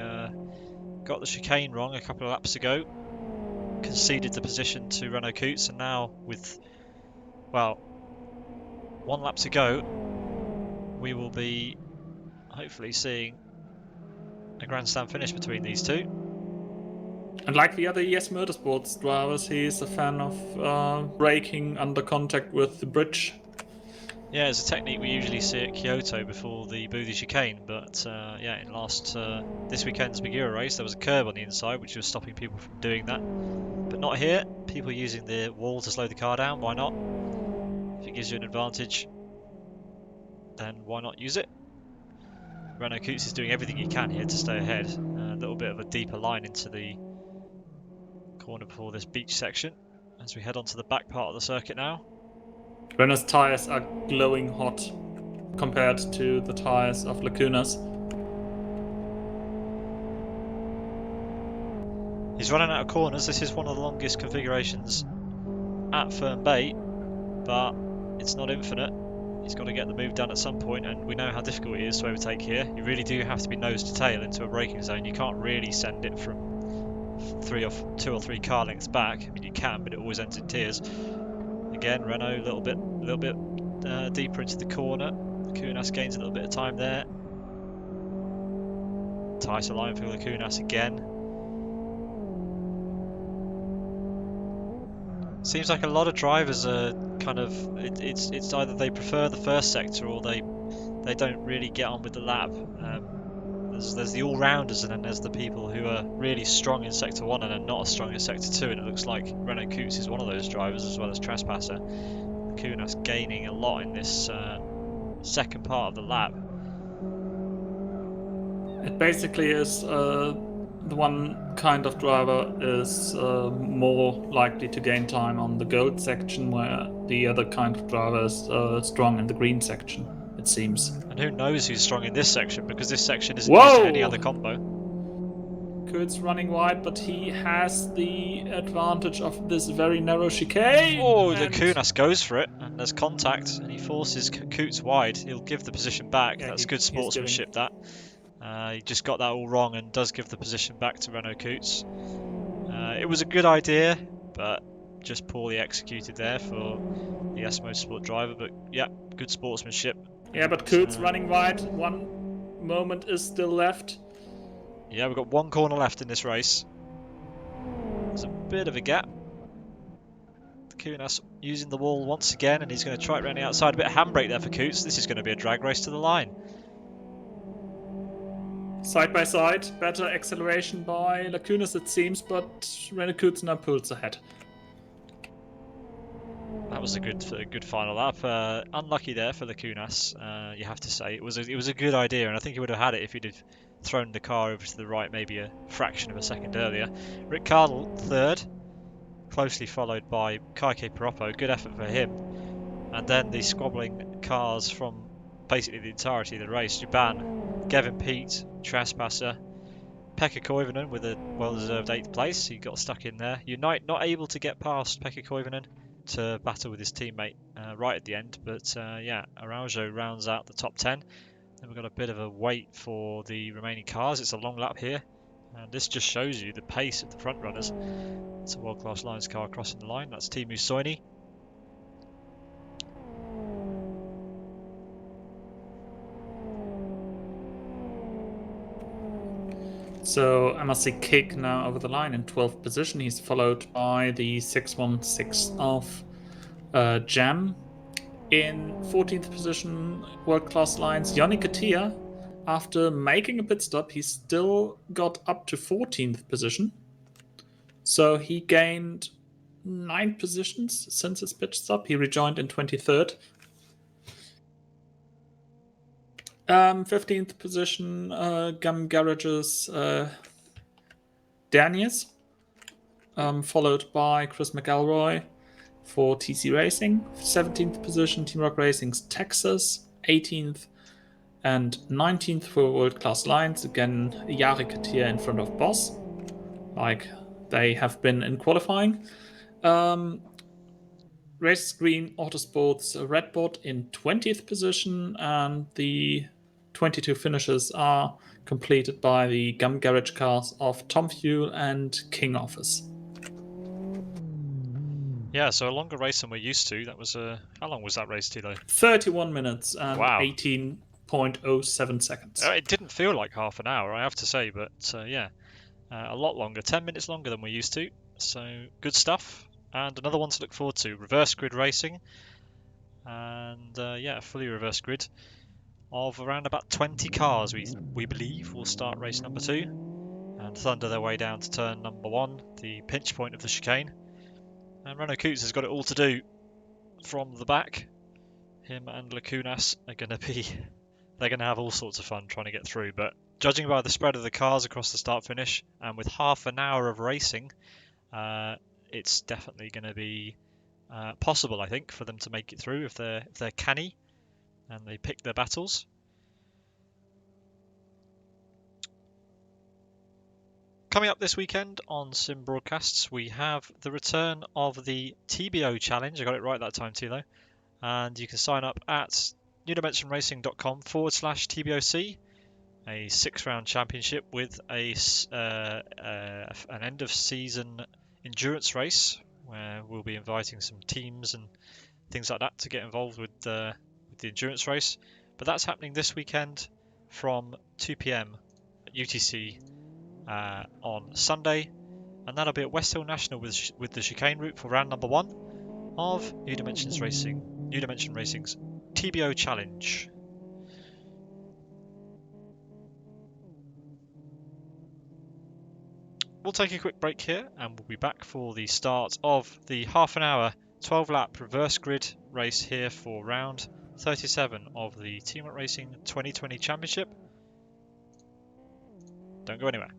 got the chicane wrong a couple of laps ago, conceded the position to Renault Coots, and now with, well, 1 lap to go, we will be hopefully seeing a grandstand finish between these two. And like the other ES Motorsports drivers, he is a fan of braking under contact with the bridge. Yeah, it's a technique we usually see at Kyoto before the Boothie chicane, but yeah, in this weekend's Big Era race, there was a curb on the inside which was stopping people from doing that. But not here. People using the wall to slow the car down, why not? If it gives you an advantage, then why not use it? Renault Coots is doing everything he can here to stay ahead. A little bit of a deeper line into the corner before this beach section as we head onto the back part of the circuit now. Renault's tyres are glowing hot compared to the tyres of Lacuna's. He's running out of corners. This is one of the longest configurations at Fern Bay, but it's not infinite. He's got to get the move done at some point, and we know how difficult it is to overtake here. You really do have to be nose to tail into a braking zone. You can't really send it from 2 or 3 car lengths back. I mean, you can, but it always ends in tears. Again, Renault a little bit deeper into the corner. Lacunas gains a little bit of time there. Tighter line for Lacunas again. Seems like a lot of drivers are kind of it's either they prefer the first sector or they don't really get on with the lap. There's the all-rounders and then there's the people who are really strong in sector 1 and are not as strong in sector 2, and it looks like Renault Koots is one of those drivers as well as Trespasser. Kunas gaining a lot in this second part of the lap. It basically is the one kind of driver is more likely to gain time on the gold section, where the other kind of driver is strong in the green section, it seems. And who knows who's strong in this section, because this section isn't Whoa! using any other combo. Kurt's running wide, but he has the advantage of this very narrow chicane. Oh, the Kunas goes for it, and there's contact, and he forces Koots wide. He'll give the position back. Yeah, That's good sportsmanship, that. He just got that all wrong and does give the position back to Renault Koots. It was a good idea, but just poorly executed there for the S Motorsport driver. But yeah, good sportsmanship. Yeah, but Koots running wide. One moment is still left. Yeah, we've got one corner left in this race. There's a bit of a gap. Kunas using the wall once again, and he's going to try it around the outside. A bit of handbrake there for Koots. This is going to be a drag race to the line. Side by side, better acceleration by Lacunas it seems, but Renault Koots now pulls ahead. That was a good final lap. Unlucky there for Lacunas, you have to say. It was a good idea, and I think he would have had it if he'd have thrown the car over to the right maybe a fraction of a second earlier. Rick Cardle third, closely followed by Kaike Piroppo. Good effort for him. And then the squabbling cars from basically the entirety of the race. Juban, Gavin Peet, Trespasser, Pekka Koivunen with a well-deserved 8th place. He got stuck in there. Unite not able to get past Pekka Koivunen to battle with his teammate right at the end. But yeah, Araujo rounds out the top 10. Then we've got a bit of a wait for the remaining cars. It's a long lap here. And this just shows you the pace of the front runners. It's a world-class Lions car crossing the line. That's Teemu Soini. So I must say Kick now over the line in 12th position. He's followed by the 616 of Jam. In 14th position, world-class Lions, Yannick Attia. After making a pit stop, he still got up to 14th position. So he gained 9 positions since his pit stop. He rejoined in 23rd. 15th position, Gum Garage's Daniels, followed by Chris McElroy for TC Racing. 17th position, Team Rock Racing's Texas. 18th and 19th for World Class Lions. Again, Jarek Attia in front of Boss, like they have been in qualifying. Race Green Autosports Redbot in 20th position, and the 22 finishes are completed by the Gum Garage cars of Tom Fuel and King Office. Yeah, so a longer race than we're used to. That was how long was that race, Thilo? 31 minutes and wow. 18.07 seconds. It didn't feel like half an hour, I have to say, but yeah, a lot longer. 10 minutes longer than we're used to. So good stuff. And another one to look forward to. Reverse grid racing. And yeah, fully reverse grid of around about 20 cars, we believe, will start race number 2 and thunder their way down to turn number 1, the pinch point of the chicane. And Renault Koots has got it all to do from the back. Him and Lacunas are going to be... they're going to have all sorts of fun trying to get through. But judging by the spread of the cars across the start-finish, and with half an hour of racing, it's definitely going to be possible, I think, for them to make it through if they're canny and they pick their battles. Coming up this weekend on Sim Broadcasts, we have the return of the TBO Challenge. I got it right that time, Thilo. And you can sign up at newdimensionracing.com/TBOC, a 6-round championship with an end-of-season endurance race where we'll be inviting some teams and things like that to get involved with the endurance race. But that's happening this weekend from 2 p.m. UTC on Sunday. And that'll be at West Hill National with the chicane route for round number 1 of New Dimension Racing's TBO Challenge. We'll take a quick break here and we'll be back for the start of the half an hour 12-lap reverse grid race here for round 37 of the Team Up Racing 2020 Championship. Don't go anywhere.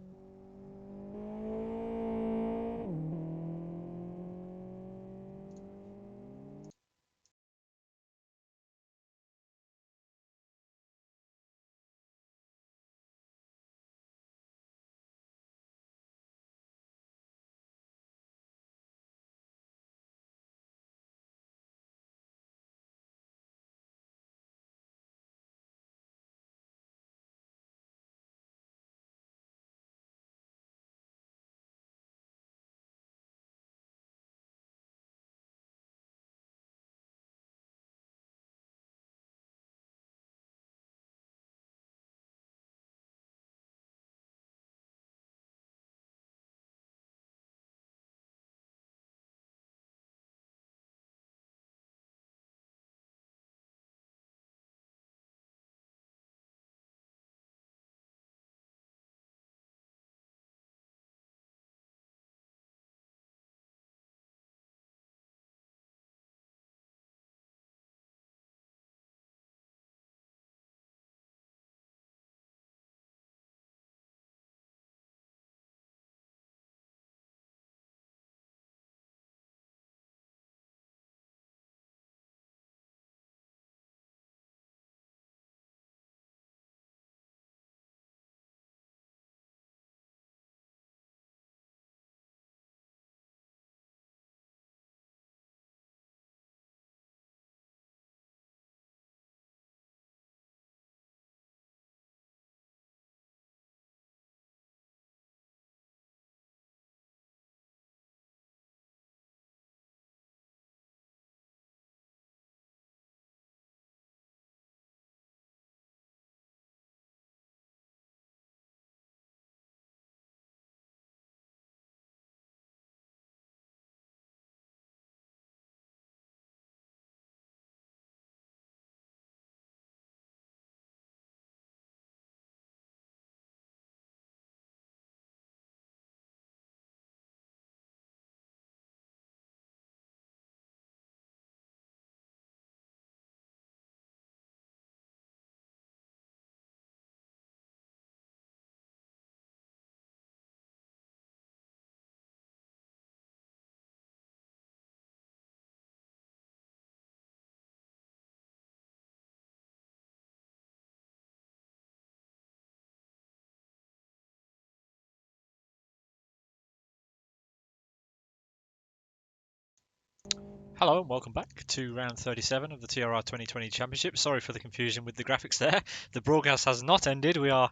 Hello and welcome back to round 37 of the TRR 2020 Championship. Sorry for the confusion with the graphics there. The broadcast has not ended. We're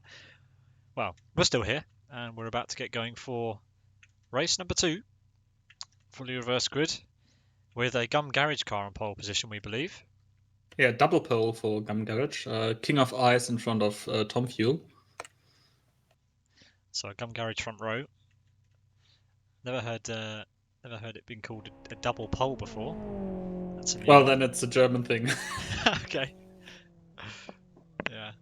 still here and we're about to get going for race number 2, fully reverse grid, with a Gum Garage car on pole position, we believe. Yeah, double pole for Gum Garage. King of Ice in front of Tom Fuel. So a Gum Garage front row. Never heard it being called a double pole before. That's a new Well, one. then it's a German thing. Okay. Yeah.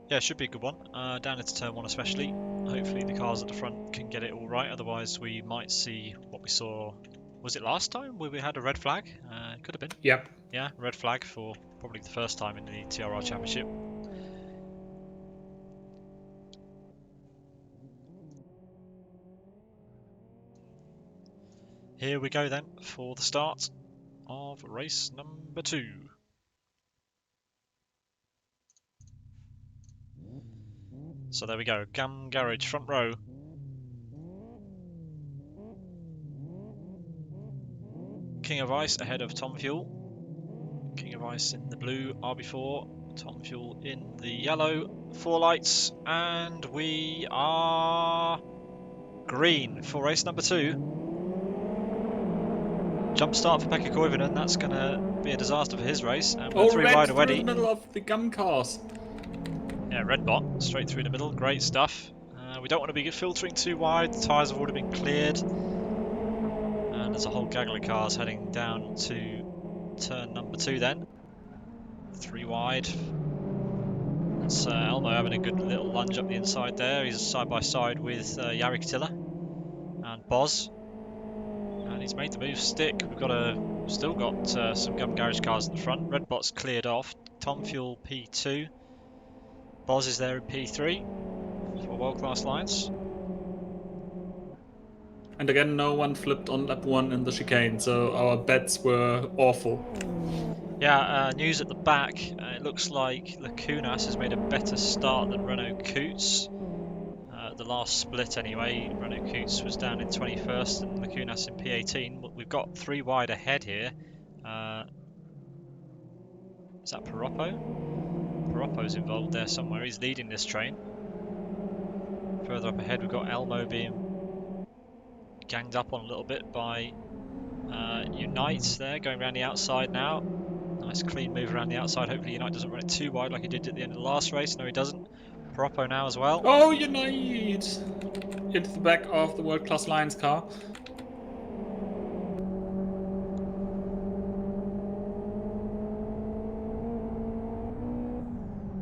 Yeah, it should be a good one. Down into turn 1 especially. Hopefully the cars at the front can get it all right. Otherwise we might see what we saw. Was it last time where we had a red flag? Could have been. Yep. Yeah, red flag for probably the first time in the TRR Championship. Here we go then for the start of race number 2. So there we go, Gum Garage front row. King of Ice ahead of Tom Fuel. King of Ice in the blue RB4, Tom Fuel in the yellow, 4 lights, and we are green for race number 2. Jump start for Pekka Koivunen, that's going to be a disaster for his race. And we're 3 red wide through already. the middle of the Gum cars. Yeah, red bot, straight through the middle, great stuff. We don't want to be filtering too wide, the tyres have already been cleared. And there's a whole gaggle of cars heading down to turn number 2 then. 3 wide. That's Elmo having a good little lunge up the inside there. He's side by side with Yarrick Tiller and Boz. And he's made the move stick. Still got some Gum Garage cars at the front. Red bot's cleared off. Tom Fuel P2. Boz is there in P3 for World Class Lines. And again, no one flipped on lap 1 in the chicane, so our bets were awful. Yeah, news at the back. It looks like Lacunas has made a better start than Renault Coots. The last split anyway, Renault Coots was down in 21st and Lacunas in P18. We've got 3 wide ahead here. Is that Paroppo? Paroppo's involved there somewhere. He's leading this train. Further up ahead, we've got Elmo being ganged up on a little bit by Unite there, going around the outside now. Nice clean move around the outside. Hopefully Unite doesn't run it too wide like he did at the end of the last race. No, he doesn't. Paroppo now as well. Oh, Unite! Into the back of the World Class Lions car.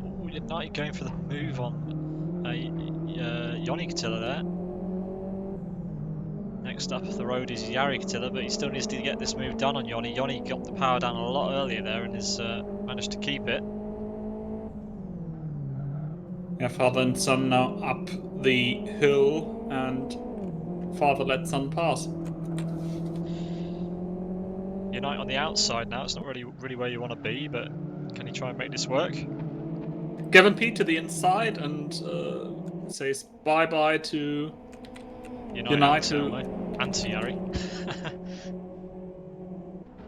Oh, Unite going for the move on Yoni Katilla there. Next up the road is Yari Katilla, but he still needs to get this move done on Yoni. Yoni got the power down a lot earlier there and has managed to keep it. Yeah, father and son now up the hill, and father let son pass. Unite on the outside now. It's not really where you want to be, but can he try and make this work? Gavin P to the inside and says bye-bye to Unite and to Yari.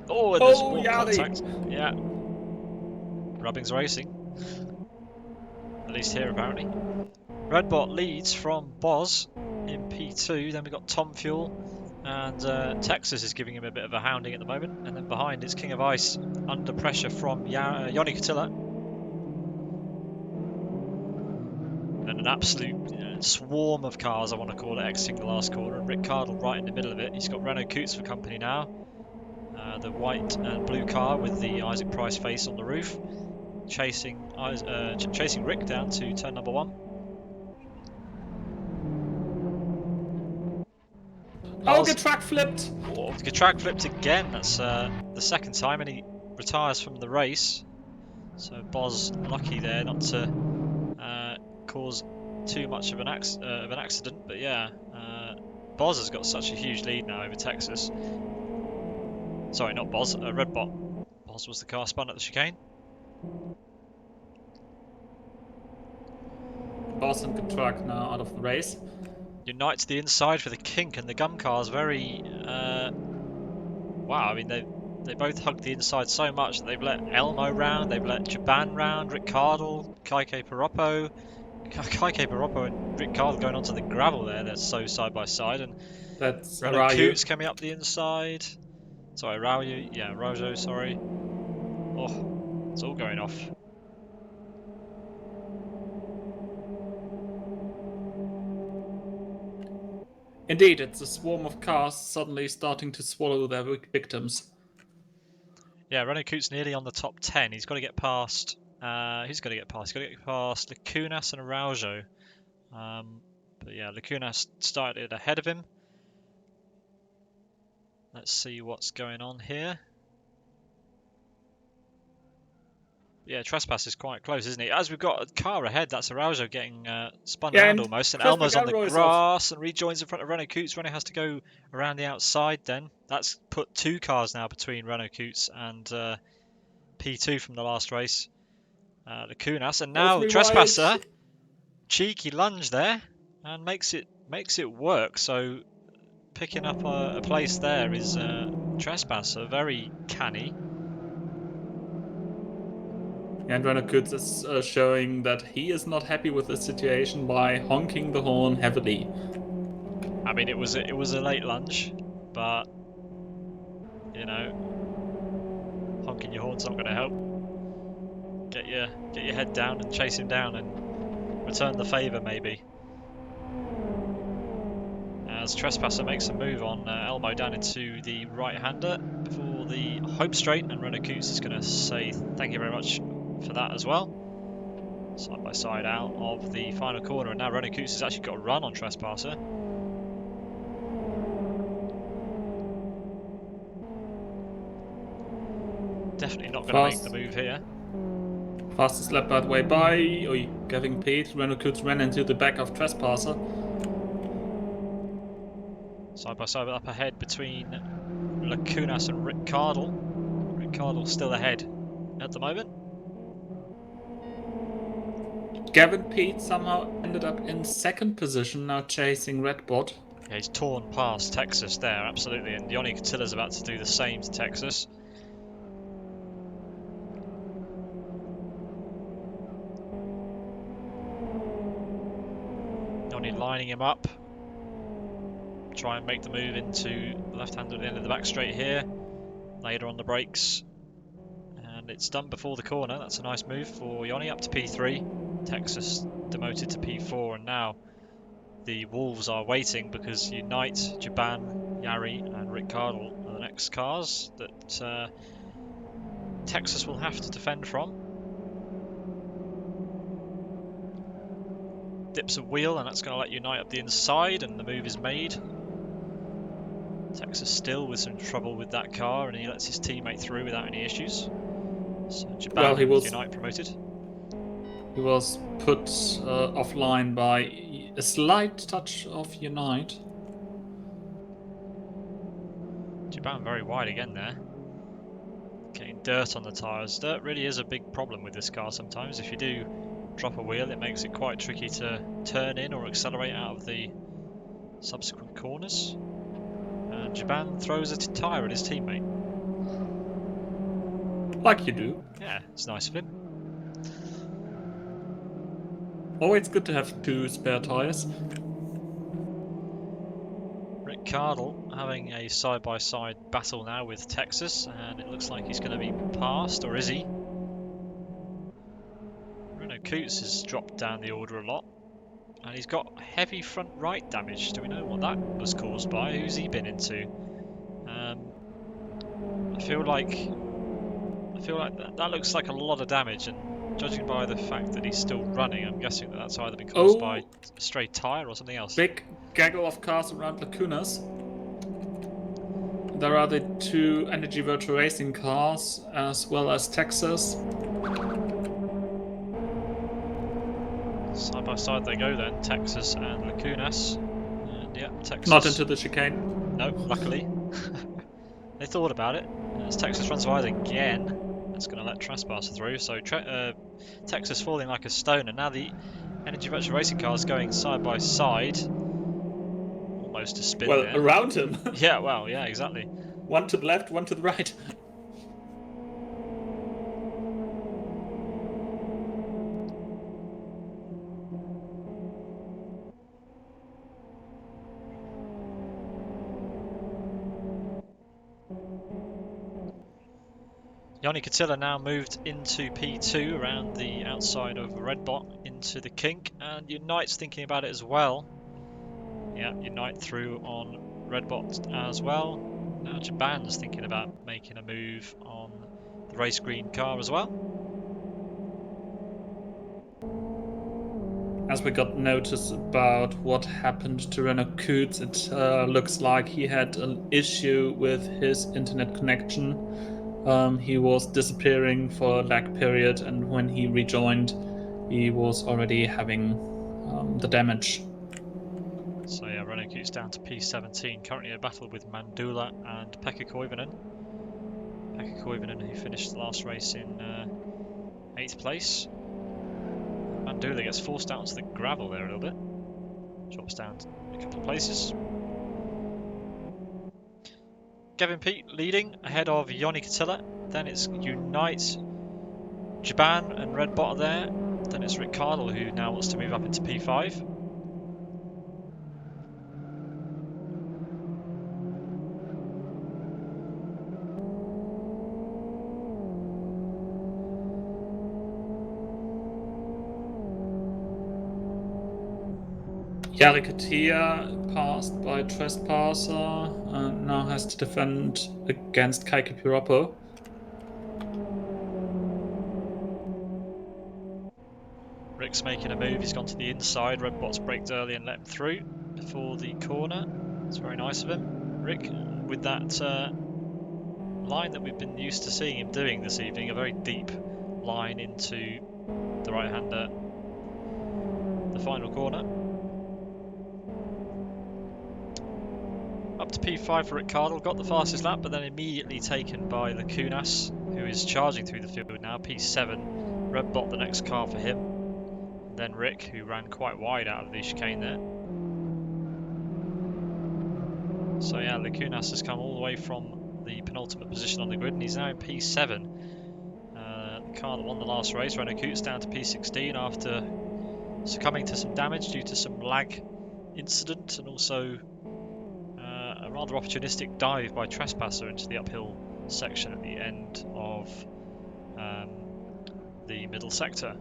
Oh, and there's more Yari. contact. Yeah. Rubbing's racing. At least here, apparently. Redbot leads from Boz in P2. Then we've got Tom Fuel. And Texas is giving him a bit of a hounding at the moment. And then behind is King of Ice under pressure from Yoni Katilla. And an absolute swarm of cars, I want to call it, exiting the last corner. And Rick Cardle right in the middle of it. He's got Renault Coots for company now. The white and blue car with the Isaac Price face on the roof. Chasing Rick down to turn number 1. Oh, Getrack flipped! Oh, Getrack flipped again. That's the second time, and he retires from the race. So Boz lucky there not to cause too much of an accident. But yeah, Boz has got such a huge lead now over Texas. Sorry, not Boz, Redbot. Boz was the car spun at the chicane. Boz and Getrack now out of the race. Unite to the inside for the kink, and the gum car's very wow. I mean, they both hugged the inside so much that they've let Elmo round, they've let Jaban round, Rick Cardle, Kaike Paroppo and Rick Cardle going onto the gravel there. They're so side by side, and That's Renault Arayu. Coots coming up the inside. Sorry, Rojo, sorry. Oh, it's all going off. Indeed, it's a swarm of cars suddenly starting to swallow their victims. Yeah, Renault Coots nearly on the top 10. He's got to get past. Who's got to get past? He's got to get past Lacunas and Araujo. But yeah, Lacunas started ahead of him. Let's see what's going on here. Yeah, Trespass is quite close, isn't he? As we've got a car ahead, that's Araujo getting spun around almost. And Elmo's on the grass and rejoins in front of Renault Coots. Renault has to go around the outside then. That's put 2 cars now between Renault Coots and P2 from the last race. Lacunas. And now Trespasser, cheeky lunge there, and makes it work. So picking up a place there is Trespasser, very canny. And Renault Coots is showing that he is not happy with the situation by honking the horn heavily. I mean, it was a late lunge, but you know, honking your horn's not going to help. Get your head down and chase him down, and return the favour, maybe. As Trespasser makes a move on Elmo down into the right-hander before the home straight, and Renault Coots is going to say thank you very much for that as well. Side by side out of the final corner, and now Renault Coots has actually got a run on Trespasser. Definitely not going to make the move here. Fastest lap, by the way, by Gavin Pete. Renault Coots ran into the back of Trespasser. Side by side up ahead between Lacunas and Rick Cardle. Rick Cardle still ahead at the moment. Gavin Pete somehow ended up in second position, now chasing Redbot. Yeah, he's torn past Texas there, absolutely, and Yoni Catilla's about to do the same to Texas. Yoni lining him up. Try and make the move into the left-hander at the end of the back straight here. Later on the brakes. And it's done before the corner. That's a nice move for Yoni up to P3. Texas demoted to P4, and now the Wolves are waiting because Unite, Jaban, Yari and Rick Cardle are the next cars that Texas will have to defend from. Dips a wheel, and that's going to let Unite up the inside, and the move is made. Texas still with some trouble with that car, and he lets his teammate through without any issues. So Japan and Unite promoted. He was put offline by a slight touch of Unite. Japan very wide again there. Getting dirt on the tyres. Dirt really is a big problem with this car sometimes. If you do drop a wheel, it makes it quite tricky to turn in or accelerate out of the subsequent corners. And Japan throws a tyre at his teammate. Like you do. Yeah, it's nice of him. Always good to have 2 spare tyres. Rick Cardle having a side-by-side battle now with Texas, and it looks like he's going to be passed, or is he? Renault Coots has dropped down the order a lot, and he's got heavy front right damage. Do we know what that was caused by? Who's he been into? I feel like that looks like a lot of damage, and judging by the fact that he's still running, I'm guessing that that's either been caused by a stray tyre or something else. Big gaggle of cars around Lacunas. There are the 2 Energy Virtual Racing cars, as well as Texas. Side by side they go then, Texas and Lacunas. And yeah, Texas. Not into the chicane. No, luckily. They thought about it. As Texas runs wide again, that's going to let Trespasser through. So Texas falling like a stone, and now the Energy Virtual Racing cars going side by side. Almost a spin there. Around him. Yeah, well, yeah, exactly. One to the left, one to the right. Yoni Catilla now moved into P2 around the outside of Redbot into the kink, and Unite's thinking about it as well. Yeah, Unite through on Redbot as well. Now Jaban's thinking about making a move on the race green car as well. As we got notice about what happened to Renault Coots, it looks like he had an issue with his internet connection. He was disappearing for a lag period, and when he rejoined, he was already having the damage. So yeah, Renault Coots down to P17, currently a battle with Mandula and Pekka Koivunen. Pekka Koivunen, who finished the last race in 8th place. Mandula gets forced out onto the gravel there a little bit. Drops down a couple of places. Gavin Pete leading ahead of Yoni Catilla. Then it's Unite, Jaban and Redbot are there. Then it's Rick Cardle, who now wants to move up into P5. Yarikatia passed by Trespasser and now has to defend against Kaike Piroppo. Rick's making a move, he's gone to the inside. Redbot's braked early and let him through before the corner. It's very nice of him. Rick, with that line that we've been used to seeing him doing this evening, a very deep line into the right-hander, the final corner. Up to P5 for Rick Cardle, got the fastest lap, but then immediately taken by Lacunas, who is charging through the field now. P7, Redbot the next car for him. And then Rick, who ran quite wide out of the chicane there. So yeah, Lacunas has come all the way from the penultimate position on the grid, and he's now in P7. The car that won the last race, Renault Coots, down to P16 after succumbing to some damage due to some lag incident, and also a rather opportunistic dive by Trespasser into the uphill section at the end of the middle sector.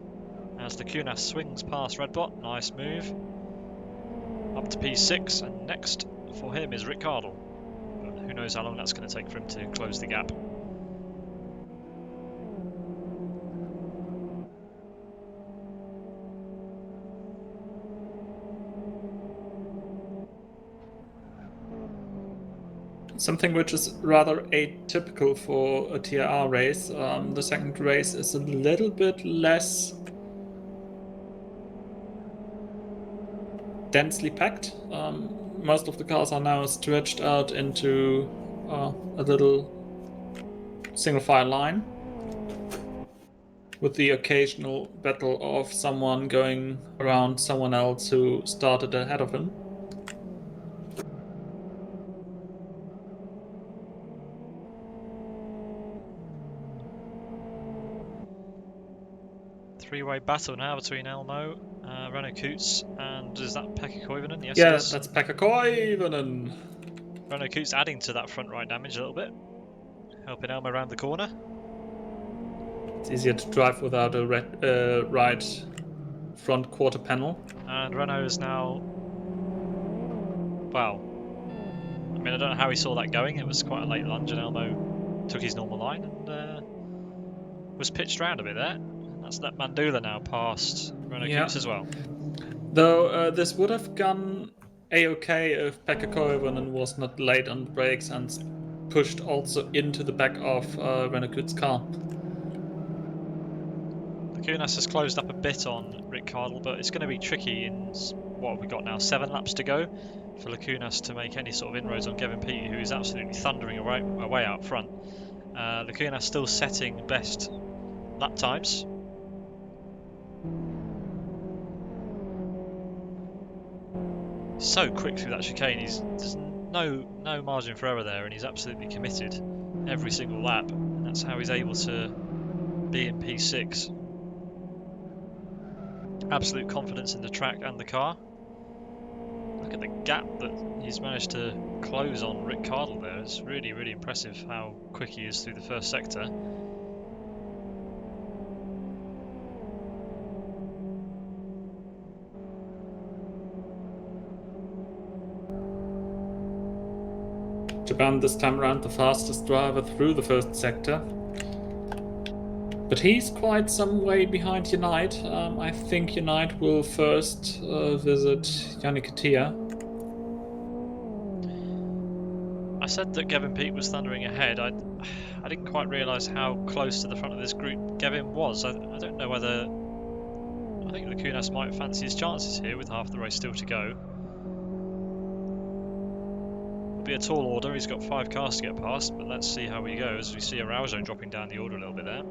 As Lacunas swings past Redbot, nice move. Up to P6, and next for him is Rick Cardle. But who knows how long that's going to take for him to close the gap. Something which is rather atypical for a TRR race. The second race is a little bit less densely packed. Most of the cars are now stretched out into a little single file line, with the occasional battle of someone going around someone else who started ahead of him. Three-way battle now between Elmo, Renault Coots, and is that Pekka Koivunen? Yes, Yeah, it is. that's Pekka Koivunen. Renault Coots adding to that front right damage a little bit, helping Elmo around the corner. It's easier to drive without a right front quarter panel. And Renault is now, well, I mean, I don't know how he saw that going. It was quite a late lunge, and Elmo took his normal line and was pitched around a bit there. And that's let Mandula now past Renault Coots as well. Though this would have gone a-okay if Pekka Koivunen was not late on the brakes and pushed also into the back of Renault Coots' car. Lacunas has closed up a bit on Rick Cardle, but it's going to be tricky in, what have we got now, 7 laps to go for Lacunas to make any sort of inroads on Kevin Peat, who is absolutely thundering away out front. Lacunas still setting best lap times. So quick through that chicane, there's no margin for error there, and he's absolutely committed every single lap, and that's how he's able to be in P6. Absolute confidence in the track and the car. Look at the gap that he's managed to close on Rick Cardle there. It's really, really impressive how quick he is through the first sector. Japan this time around the fastest driver through the first sector. But he's quite some way behind Unite. I think Unite will first visit Yarikatia. I said that Kevin Peat was thundering ahead. I didn't quite realise how close to the front of this group Kevin was. I don't know whether... I think Lacunas might fancy his chances here with half the race still to go. It'll be a tall order. He's got 5 cars to get past, but let's see how he goes. We see Araujo dropping down the order a little bit there.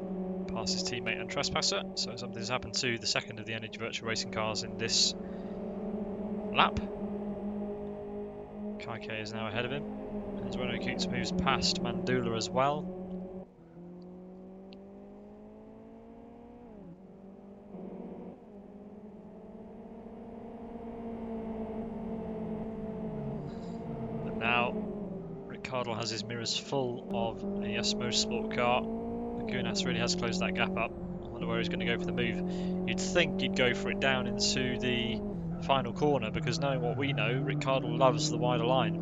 Past his teammate and Trespasser, so something's happened to the second of the Energy Virtual Racing cars in this lap. Kaike is now ahead of him, as Renault Coots moves past Mandula as well. But now Rick Cardle has his mirrors full of a Yes Motorsport car. Lacunas really has closed that gap up. I wonder where he's going to go for the move. You'd think he'd go for it down into the final corner, because knowing what we know, Ricciardo loves the wider line.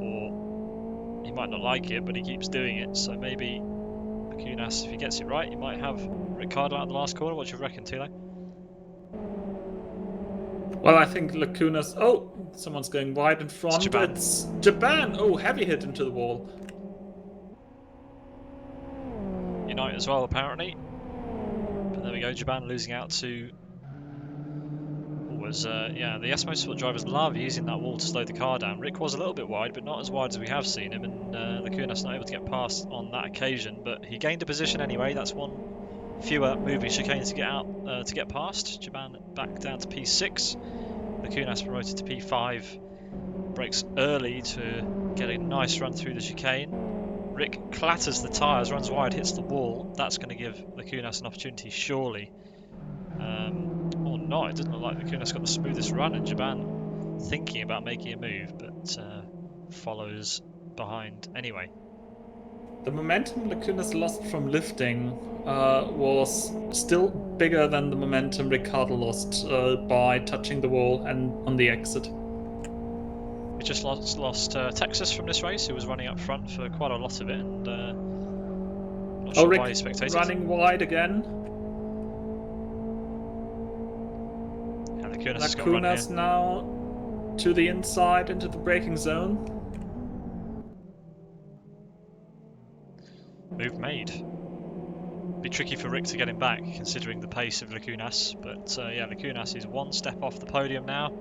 Or he might not like it, but he keeps doing it. So maybe Kunas, if he gets it right, he might have Ricciardo out of the last corner. What do you reckon, Thilo? Well, I think Lacuna's... Oh, someone's going wide in front. It's Japan. Oh, heavy hit into the wall. Unite as well, apparently. But there we go, Japan losing out to... yeah, the S Motorsport drivers love using that wall to slow the car down. Rick was a little bit wide, but not as wide as we have seen him, and Lacuna's not able to get past on that occasion, but he gained a position anyway. That's one fewer moving chicanes to get out to get past. Japan back down to P6. Lacuna's promoted to P5. Brakes early to get a nice run through the chicane. Rick clatters the tyres, runs wide, hits the wall. That's going to give Lacunas an opportunity, surely. Or not, it doesn't look like Lacunas got the smoothest run, and Japan thinking about making a move, but follows behind anyway. The momentum Lacunas lost from lifting was still bigger than the momentum Ricciardo lost by touching the wall and on the exit. We just lost Texas from this race, who was running up front for quite a lot of it, and not sure Rick why he spectated. Running wide again. And Lacunas has got a run here. Now to the inside into the braking zone. Move made. Be tricky for Rick to get him back, considering the pace of Lacunas. But yeah, Lacunas is one step off the podium now.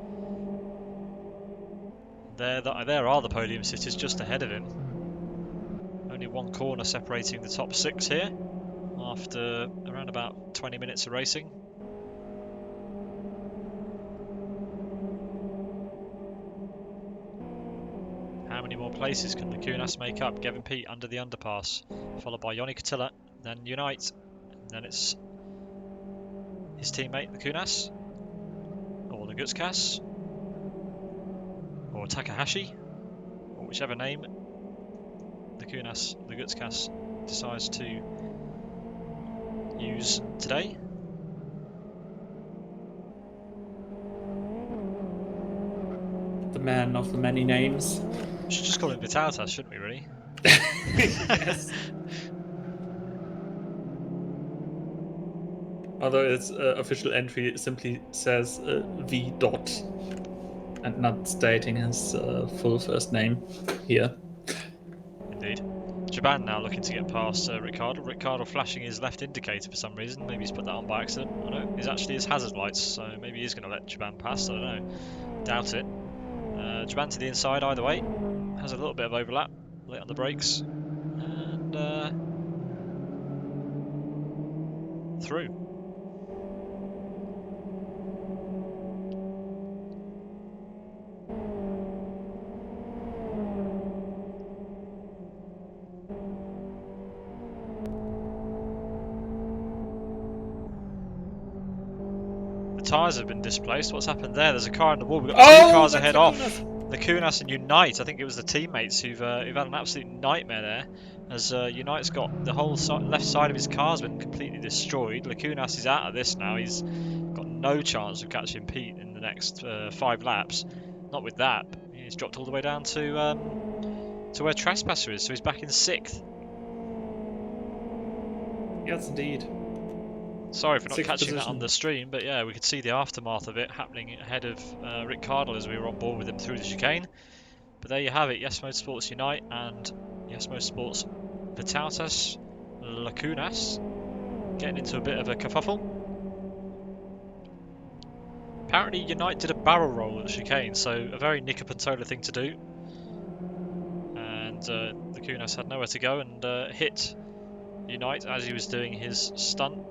There are the podium sitters just ahead of him. Only one corner separating the top 6 here, after around about 20 minutes of racing. How many more places can Lacunas make up? Gavin Peet under the underpass, followed by Joni Katila, then Unite, and then it's his teammate Lacunas, or Lagutskas, or Takahashi, or whichever name Lagutskas decides to use today. The man of the many names. We should just call him Vitautas, shouldn't we, really? Yes. Although its official entry simply says V. Dot and not stating his full first name here. Indeed. Japan now looking to get past Ricciardo. Ricciardo flashing his left indicator for some reason. Maybe he's put that on by accident. I don't know. It's actually his hazard lights, so maybe he's going to let Japan pass. I don't know. Doubt it. Japan to the inside either way. Has a little bit of overlap. Late on the brakes. And through. Tyres have been displaced. What's happened there? There's a car in the wall. We've got two cars ahead off. Lacunas and Unite. I think it was the teammates who've had an absolute nightmare there. As Unite's got the whole left side of his car's been completely destroyed. Lacunas is out of this now. He's got no chance of catching Pete in the next 5 laps. Not with that. He's dropped all the way down to where Trespasser is. So he's back in 6th. Yes, indeed. Sorry for not catching that on the stream, but yeah, we could see the aftermath of it happening ahead of Ricciardo as we were on board with him through the chicane. But there you have it, Yes Motorsports Unite and Yes Motorsports Vitautas Lacunas getting into a bit of a kerfuffle. Apparently Unite did a barrel roll at the chicane, so a very Nico Pantola thing to do. And Lacunas had nowhere to go and hit Unite as he was doing his stunt.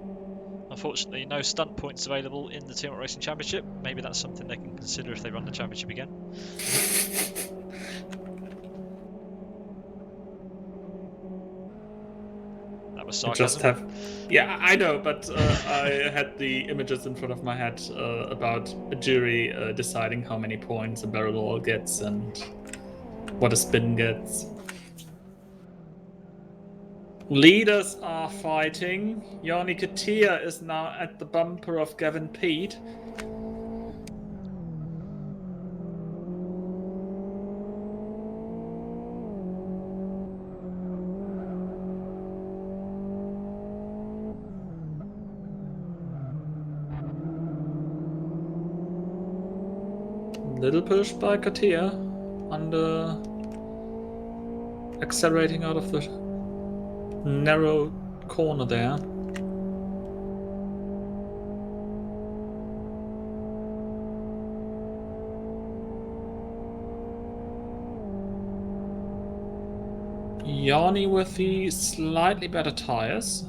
Unfortunately, no stunt points available in the Team Up Racing Championship. Maybe that's something they can consider if they run the championship again. That was sarcasm. Yeah, I know, but I had the images in front of my head about a jury deciding how many points a barrel roll gets and what a spin gets. Leaders are fighting. Joni Katia is now at the bumper of Gavin Peet. Little push by Katia under accelerating out of the narrow corner there. Yanni with the slightly better tires.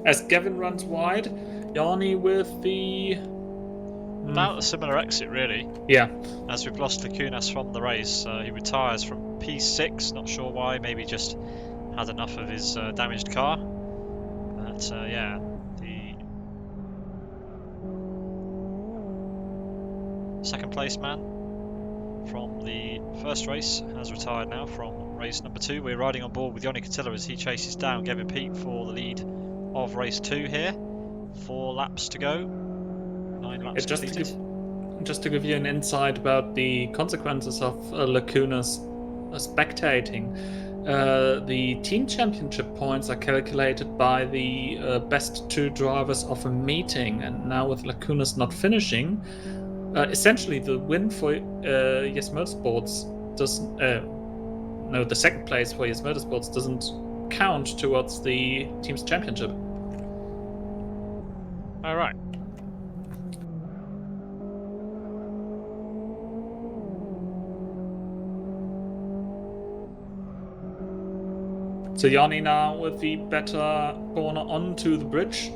As Gavin runs wide, Yanni with the... About a similar exit, really. Yeah. As we've lost Lacunas from the race, he retires from P6, not sure why, maybe just had enough of his damaged car. But yeah, the second place man from the first race has retired now from race number 2. We're riding on board with Yanni Catilla as he chases down Gavin Peat for the lead of race 2 here. 4 laps to go, 9 laps completed. Just to give you an insight about the consequences of Lacuna's spectating, the team championship points are calculated by the best 2 drivers of a meeting, and now with Lacuna's not finishing, essentially the win for Yes Motorsports doesn't. No, the second place for Yes Motorsports doesn't count towards the team's championship. All right. So Yanni now with the better corner onto the bridge.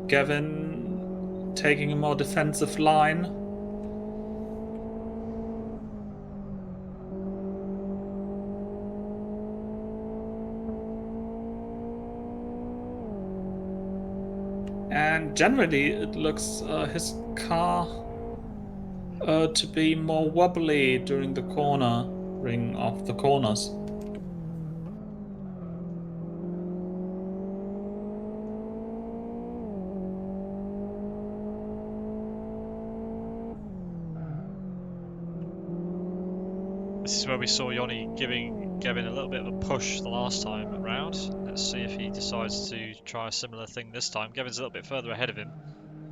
Gavin taking a more defensive line. And generally it looks his car to be more wobbly during the cornering of the corners. This is where we saw Yanni giving Gavin a little bit of a push the last time around. Let's see if he decides to try a similar thing this time. Gavin's a little bit further ahead of him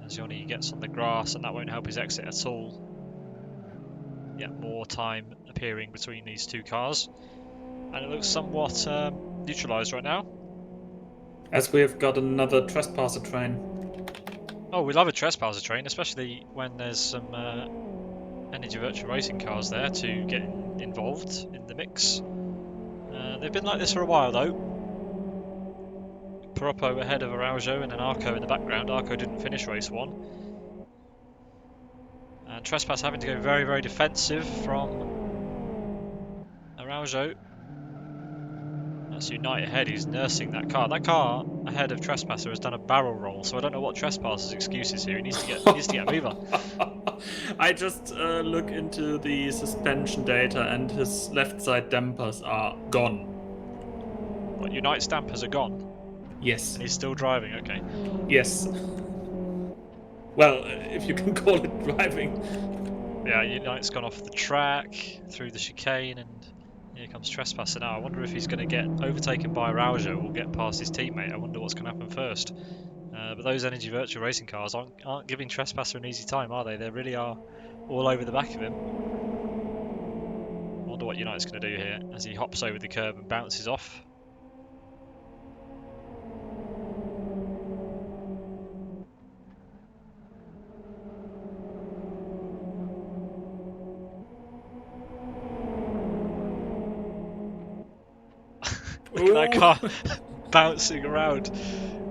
as Yanni gets on the grass, and that won't help his exit at all. Yet more time appearing between these 2 cars, and it looks somewhat neutralised right now. As we have got another trespasser train. Oh, we love a trespasser train, especially when there's some Energy Virtual Racing cars there to get involved in the mix. They've been like this for a while though. Piroppo ahead of Araujo and an Arco in the background. Arco didn't finish race 1. And Trespass having to go very, very defensive from Araujo. That's Unite ahead, he's nursing that car. That car ahead of Trespasser has done a barrel roll, so I don't know what Trespasser's excuse is here. He needs to get a mover. I just look into the suspension data and his left side dampers are gone. What, Unite's dampers are gone? Yes. And he's still driving, okay. Yes. Well, if you can call it driving. Yeah, Unite's gone off the track, through the chicane, and here comes Trespasser now. I wonder if he's going to get overtaken by Araujo or get past his teammate. I wonder what's going to happen first. But those Energy Virtual Racing cars aren't giving Trespasser an easy time, are they? They really are all over the back of him. I wonder what Unite's going to do here as he hops over the curb and bounces off. Look at that car bouncing around.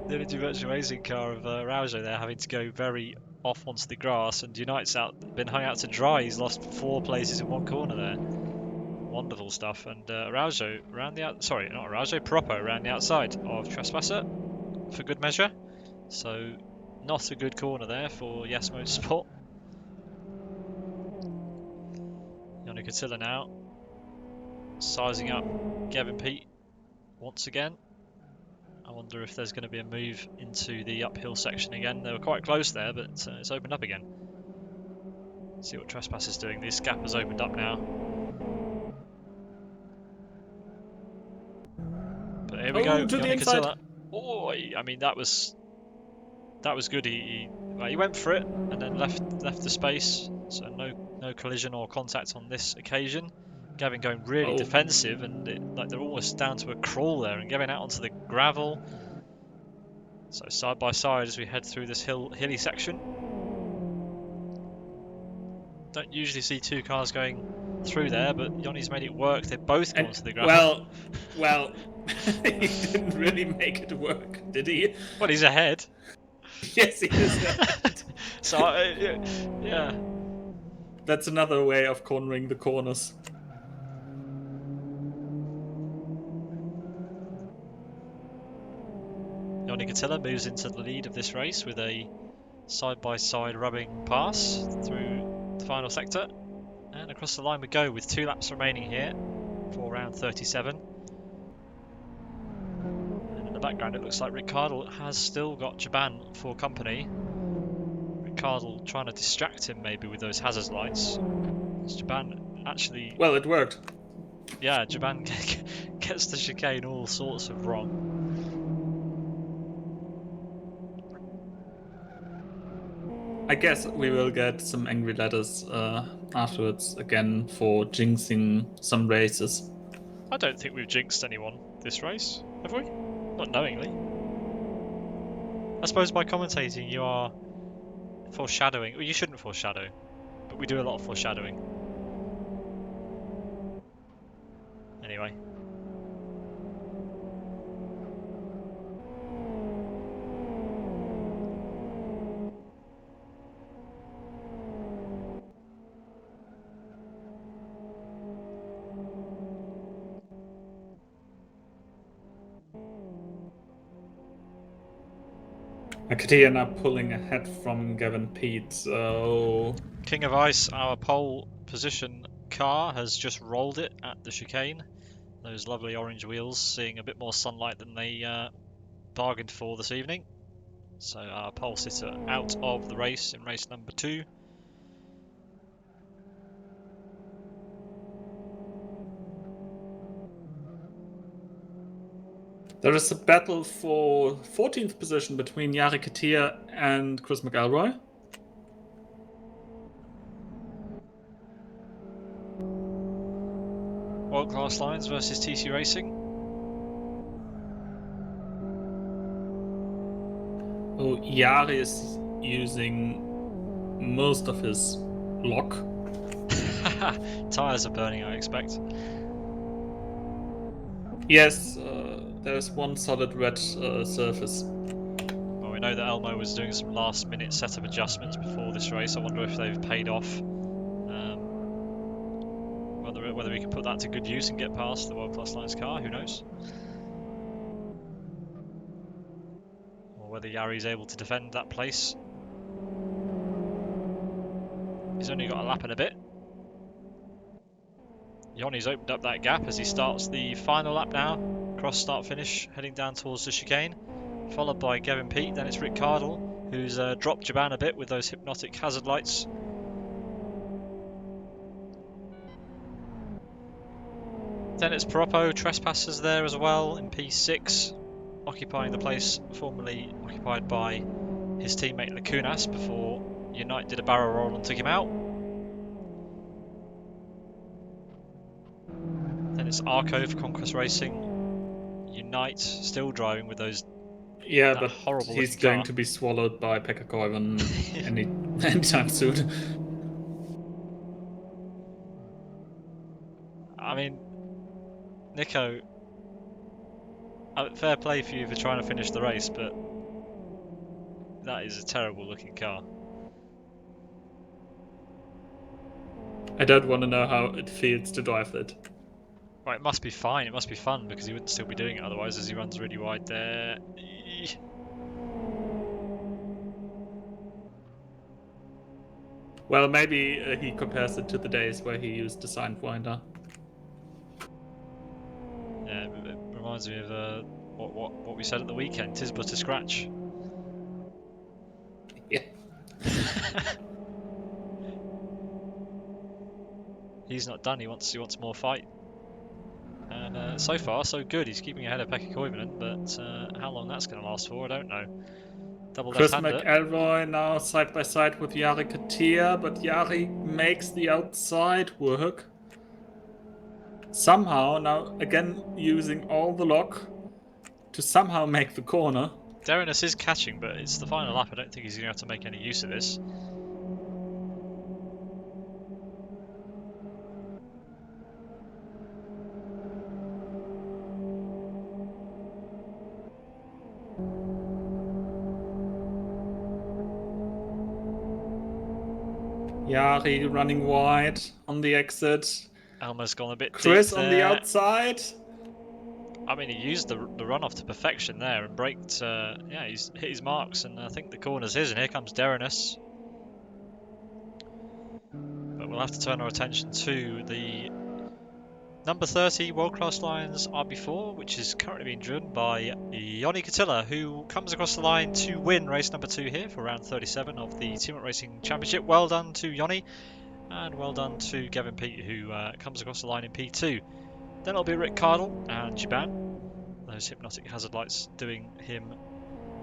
The Energy Virtual Racing car of Araujo there having to go very off onto the grass, and Unite's been hung out to dry. He's lost 4 places in one corner there. Wonderful stuff. And Araujo around the sorry, not Araujo, Piroppo around the outside of Trespasser for good measure. So not a good corner there for Yes Motorsport. Yanni Catilla now sizing up Gavin Peat once again. I wonder if there's going to be a move into the uphill section again. They were quite close there, but it's opened up again. Let's see what Trespasser's doing. This gap has opened up now. But here we go. To the inside. Oh, I mean that was good. He went for it and then left the space, so no collision or contact on this occasion. Gavin going really Oh, defensive, and like they're almost down to a crawl there, and Gavin out onto the gravel. So side by side as we head through this hilly section. Don't usually see two cars going through there, but Yanni's made it work. They both go and onto the gravel. well, he didn't really make it work, did he? Well, he's ahead. Yes, he is ahead. So yeah. That's another way of cornering the corners. Yanni Catilla moves into the lead of this race with a side-by-side rubbing pass through the final sector. And across the line we go with 2 laps remaining here for round 37. And in the background it looks like Ricciardo has still got Jaban for company. Ricciardo trying to distract him maybe with those hazard lights. Jaban actually... Well, it worked. Yeah, Jaban gets the chicane all sorts of wrong. I guess we will get some angry letters afterwards again for jinxing some races. I don't think we've jinxed anyone this race, have we? Not knowingly. I suppose by commentating you are foreshadowing. Well, you shouldn't foreshadow, but we do a lot of foreshadowing. Anyway. Akatia pulling ahead from Gavin Pete, so... King of Ice, our pole position car, has just rolled it at the chicane. Those lovely orange wheels seeing a bit more sunlight than they bargained for this evening. So our pole sitter out of the race in race number 2. There is a battle for 14th position between Jari Katia and Chris McElroy. World Class Lines versus TC Racing. Oh, Jari is using most of his lock. Tyres are burning, I expect. Yes, there's one solid red surface. Well, we know that Elmo was doing some last minute setup adjustments before this race. I wonder if they've paid off. Whether we can put that to good use and get past the World Class Lines car, who knows? Or whether Yari's able to defend that place. He's only got a lap and a bit. Yanni's opened up that gap as he starts the final lap now. Cross start finish, heading down towards the chicane. Followed by Gavin Pete, then it's Rick Cardle, who's dropped Jaban a bit with those hypnotic hazard lights. Then it's Propo, Trespassers there as well in P6, occupying the place formerly occupied by his teammate Lacunas before Unite did a barrel roll and took him out. Then it's Arco for Conquest Racing. Unite still driving with those. Yeah, but horrible he's going to be swallowed by Pekka Koivu anytime soon. I mean, Nico, fair play for you for trying to finish the race, but that is a terrible looking car. I don't want to know how it feels to drive it. Right, it must be fine. It must be fun because he wouldn't still be doing it otherwise as he runs really wide there. Well, maybe he compares it to the days where he used the Sidewinder. Yeah, it reminds me of what we said at the weekend. 'Tis but a scratch. Yeah. He's not done. He wants more fight. And so far, so good. He's keeping ahead of Pekka Koivunen, but how long that's going to last for, I don't know. Double Chris left-hander. McElroy now side by side with Jari Katia, but Jari makes the outside work. Somehow, now again using all the luck to somehow make the corner. Derenas is catching, but it's the final lap. I don't think he's going to have to make any use of this. Jari running wide on the exit. Elmer's gone a bit Chris deep on the there. outside. I mean, he used the runoff to perfection there and braked. Yeah, he's hit his marks, and I think the corner's his. And here comes Derenas. But we'll have to turn our attention to the number 30 World Class Lions RB4, which is currently being driven by Joni Katila, who comes across the line to win race number 2 here for round 37 of the Team Up Racing Championship. Well done to Joni, and well done to Gavin Peat, who comes across the line in P2. Then it'll be Rick Cardle and Jiban. Those hypnotic hazard lights doing him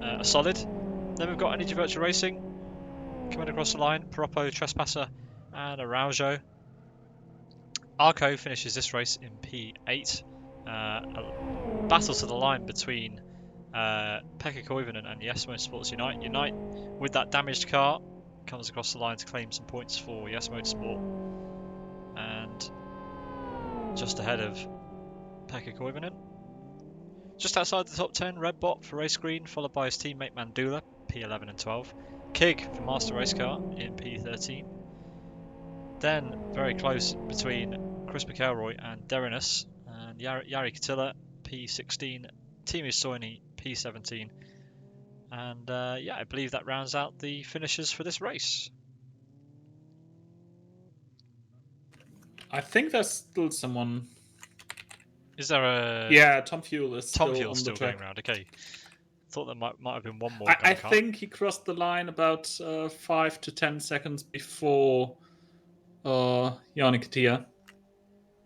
a solid. Then we've got Energy Virtual Racing coming across the line, Paroppo, Trespasser, and Araujo. Arco finishes this race in P8. A battle to the line between Pekka Koivunen and Yes Motorsports Unite. Unite, with that damaged car, comes across the line to claim some points for Yes Motorsport. And just ahead of Pekka Koivunen. Just outside the top 10, Red Bot for Race Green, followed by his teammate Mandula, P11 and 12. Kig for Master Race Car in P13. Then, very close between Chris McElroy and Derenas, and Jari Katila, P16, Teemu Soini, P17. And yeah, I believe that rounds out the finishers for this race. I think there's still someone. Is there a... Yeah, Tom Fuel is Tom still Fuel's on still the track. going round, okay. Thought there might have been one more I going car. think he crossed the line about 5 to 10 seconds before Yannick Katia.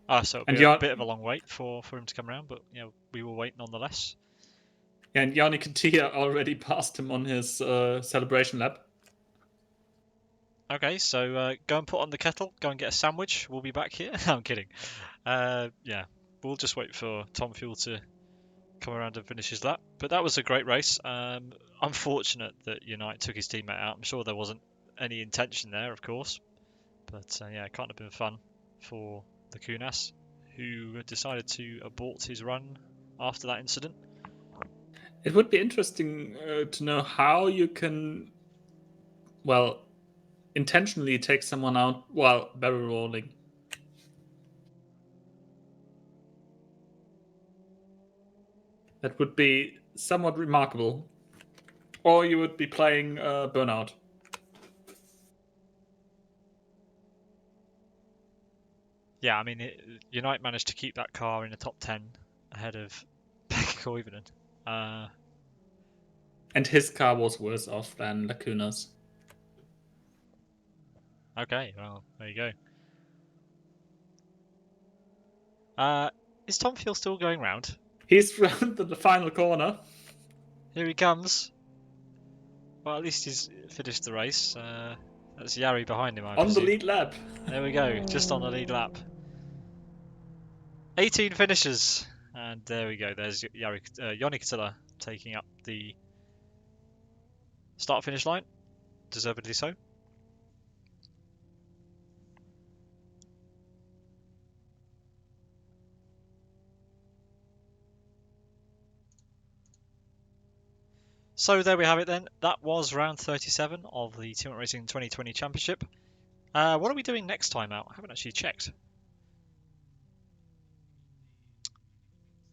Ah, so it'll be a bit of a long wait for him to come around, but yeah, we will wait nonetheless. Yeah, and Yannick Katia already passed him on his celebration lap. Okay, so go and put on the kettle, go and get a sandwich. We'll be back here. I'm kidding. Yeah, we'll just wait for Tom Fuel to come around and finish his lap. But that was a great race. Unfortunate that Unite took his teammate out. I'm sure there wasn't any intention there, of course. But yeah, it can't have been fun for the Kunas, who decided to abort his run after that incident. It would be interesting to know how you can, well, intentionally take someone out while barrel rolling. That would be somewhat remarkable. Or you would be playing Burnout. Yeah, I mean, Unite managed to keep that car in the top 10 ahead of Pekka Koivunen. And his car was worse off than Lacuna's. Okay, well, there you go. Is Tom Fuel still going round? He's round the final corner. Here he comes. Well, at least he's finished the race. That's Yari behind him, I presume. On the lead lap. There we go, just on the lead lap. 18 finishers. And there we go, there's Joni Katila taking up the start-finish line. Deservedly so. So there we have it then. That was round 37 of the Team Up Racing 2020 Championship. What are we doing next time out? I haven't actually checked.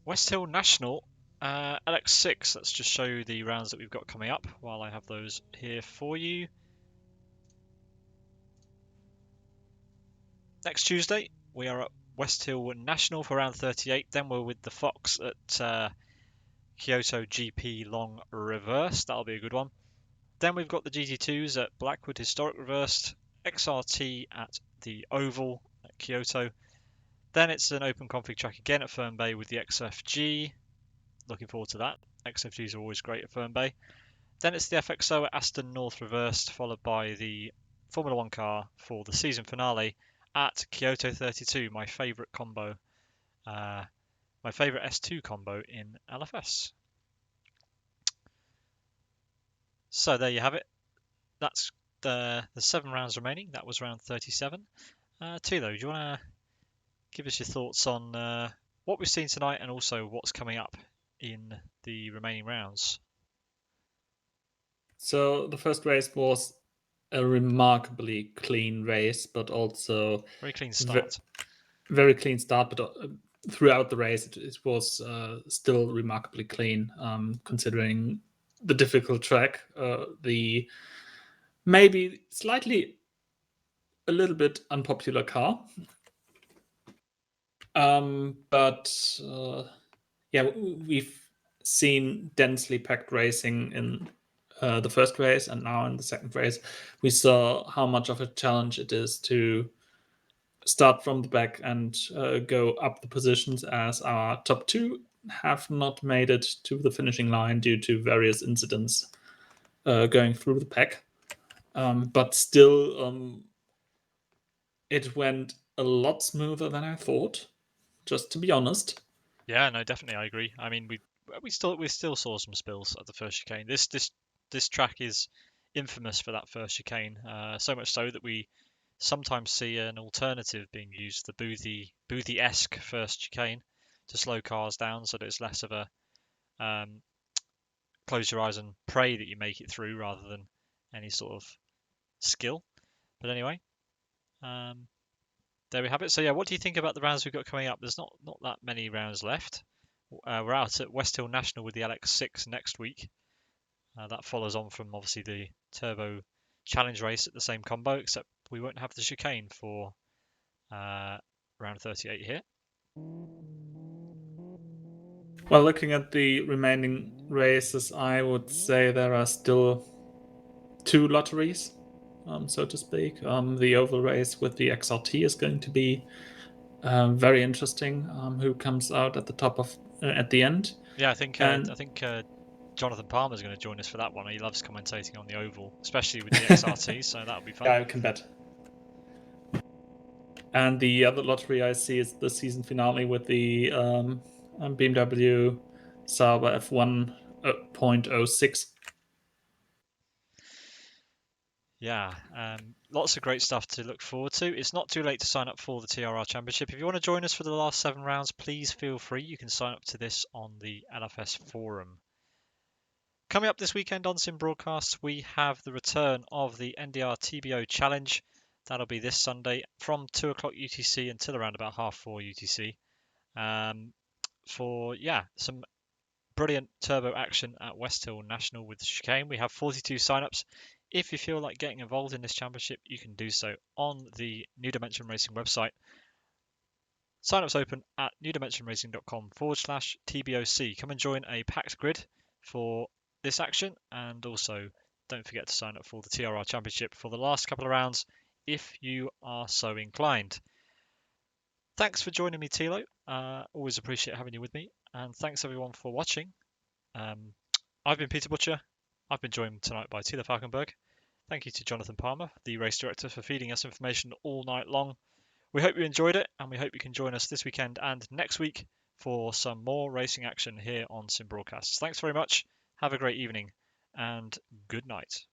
West Hill National, LX6. Let's just show you the rounds that we've got coming up while I have those here for you. Next Tuesday, we are at West Hill National for round 38. Then we're with the Fox at Kyoto GP Long Reversed. That'll be a good one. Then we've got the GT2s at Blackwood Historic Reversed, XRT at the Oval at Kyoto. Then it's an open config track again at Fern Bay with the XFG. Looking forward to that. XFGs are always great at Fern Bay. Then it's the FXO at Aston North reversed, followed by the Formula One car for the season finale at Kyoto 32, my favourite combo, my favourite S2 combo in LFS. So there you have it. That's the 7 rounds remaining. That was round 37. Thilo, do you want to give us your thoughts on what we've seen tonight and also what's coming up in the remaining rounds? So the first race was a remarkably clean race, but also Very clean start. very clean start. But throughout the race, it was still remarkably clean, considering the difficult track. The maybe slightly a little bit unpopular car. But yeah, we've seen densely packed racing in the first race, and now in the second race, we saw how much of a challenge it is to start from the back and go up the positions, as our top two have not made it to the finishing line due to various incidents going through the pack. But still, it went a lot smoother than I thought, just to be honest. Yeah, no, definitely, I agree. I mean, we still saw some spills at the first chicane. This track is infamous for that first chicane. So much so that we sometimes see an alternative being used, the Boothie-esque first chicane, to slow cars down so that it's less of a um, close your eyes and pray that you make it through rather than any sort of skill. But anyway, um, there we have it. So yeah, what do you think about the rounds we've got coming up? There's not that many rounds left. We're out at West Hill National with the LX6 next week. That follows on from obviously the Turbo Challenge race at the same combo, except we won't have the chicane for round 38 here. Well, looking at the remaining races, I would say there are still two lotteries, so to speak. The oval race with the XRT is going to be very interesting. Who comes out at the top of at the end? Yeah, I think And Jonathan Palmer's going to join us for that one. He loves commentating on the oval, especially with the XRT, so that'll be fun. yeah, I can bet. And the other lottery I see is the season finale with the BMW Sauber F1.06. Yeah, lots of great stuff to look forward to. It's not too late to sign up for the TRR Championship. If you want to join us for the last 7 rounds, please feel free. You can sign up to this on the LFS forum. Coming up this weekend on Sim Broadcast, we have the return of the NDR TBO Challenge. That'll be this Sunday from 2 o'clock UTC until around about 4:30 UTC. For some brilliant turbo action at West Hill National with the chicane. We have 42 sign-ups. If you feel like getting involved in this championship, you can do so on the New Dimension Racing website. Sign-ups open at newdimensionracing.com/TBOC. Come and join a packed grid for this action, and also don't forget to sign up for the TRR Championship for the last couple of rounds if you are so inclined. Thanks for joining me, Thilo. Always appreciate having you with me, and thanks everyone for watching. I've been Peter Butcher. I've been joined tonight by Thilo Falkenberg. Thank you to Jonathan Palmer, the race director, for feeding us information all night long. We hope you enjoyed it, and we hope you can join us this weekend and next week for some more racing action here on Sim Broadcasts. Thanks very much. Have a great evening, and good night.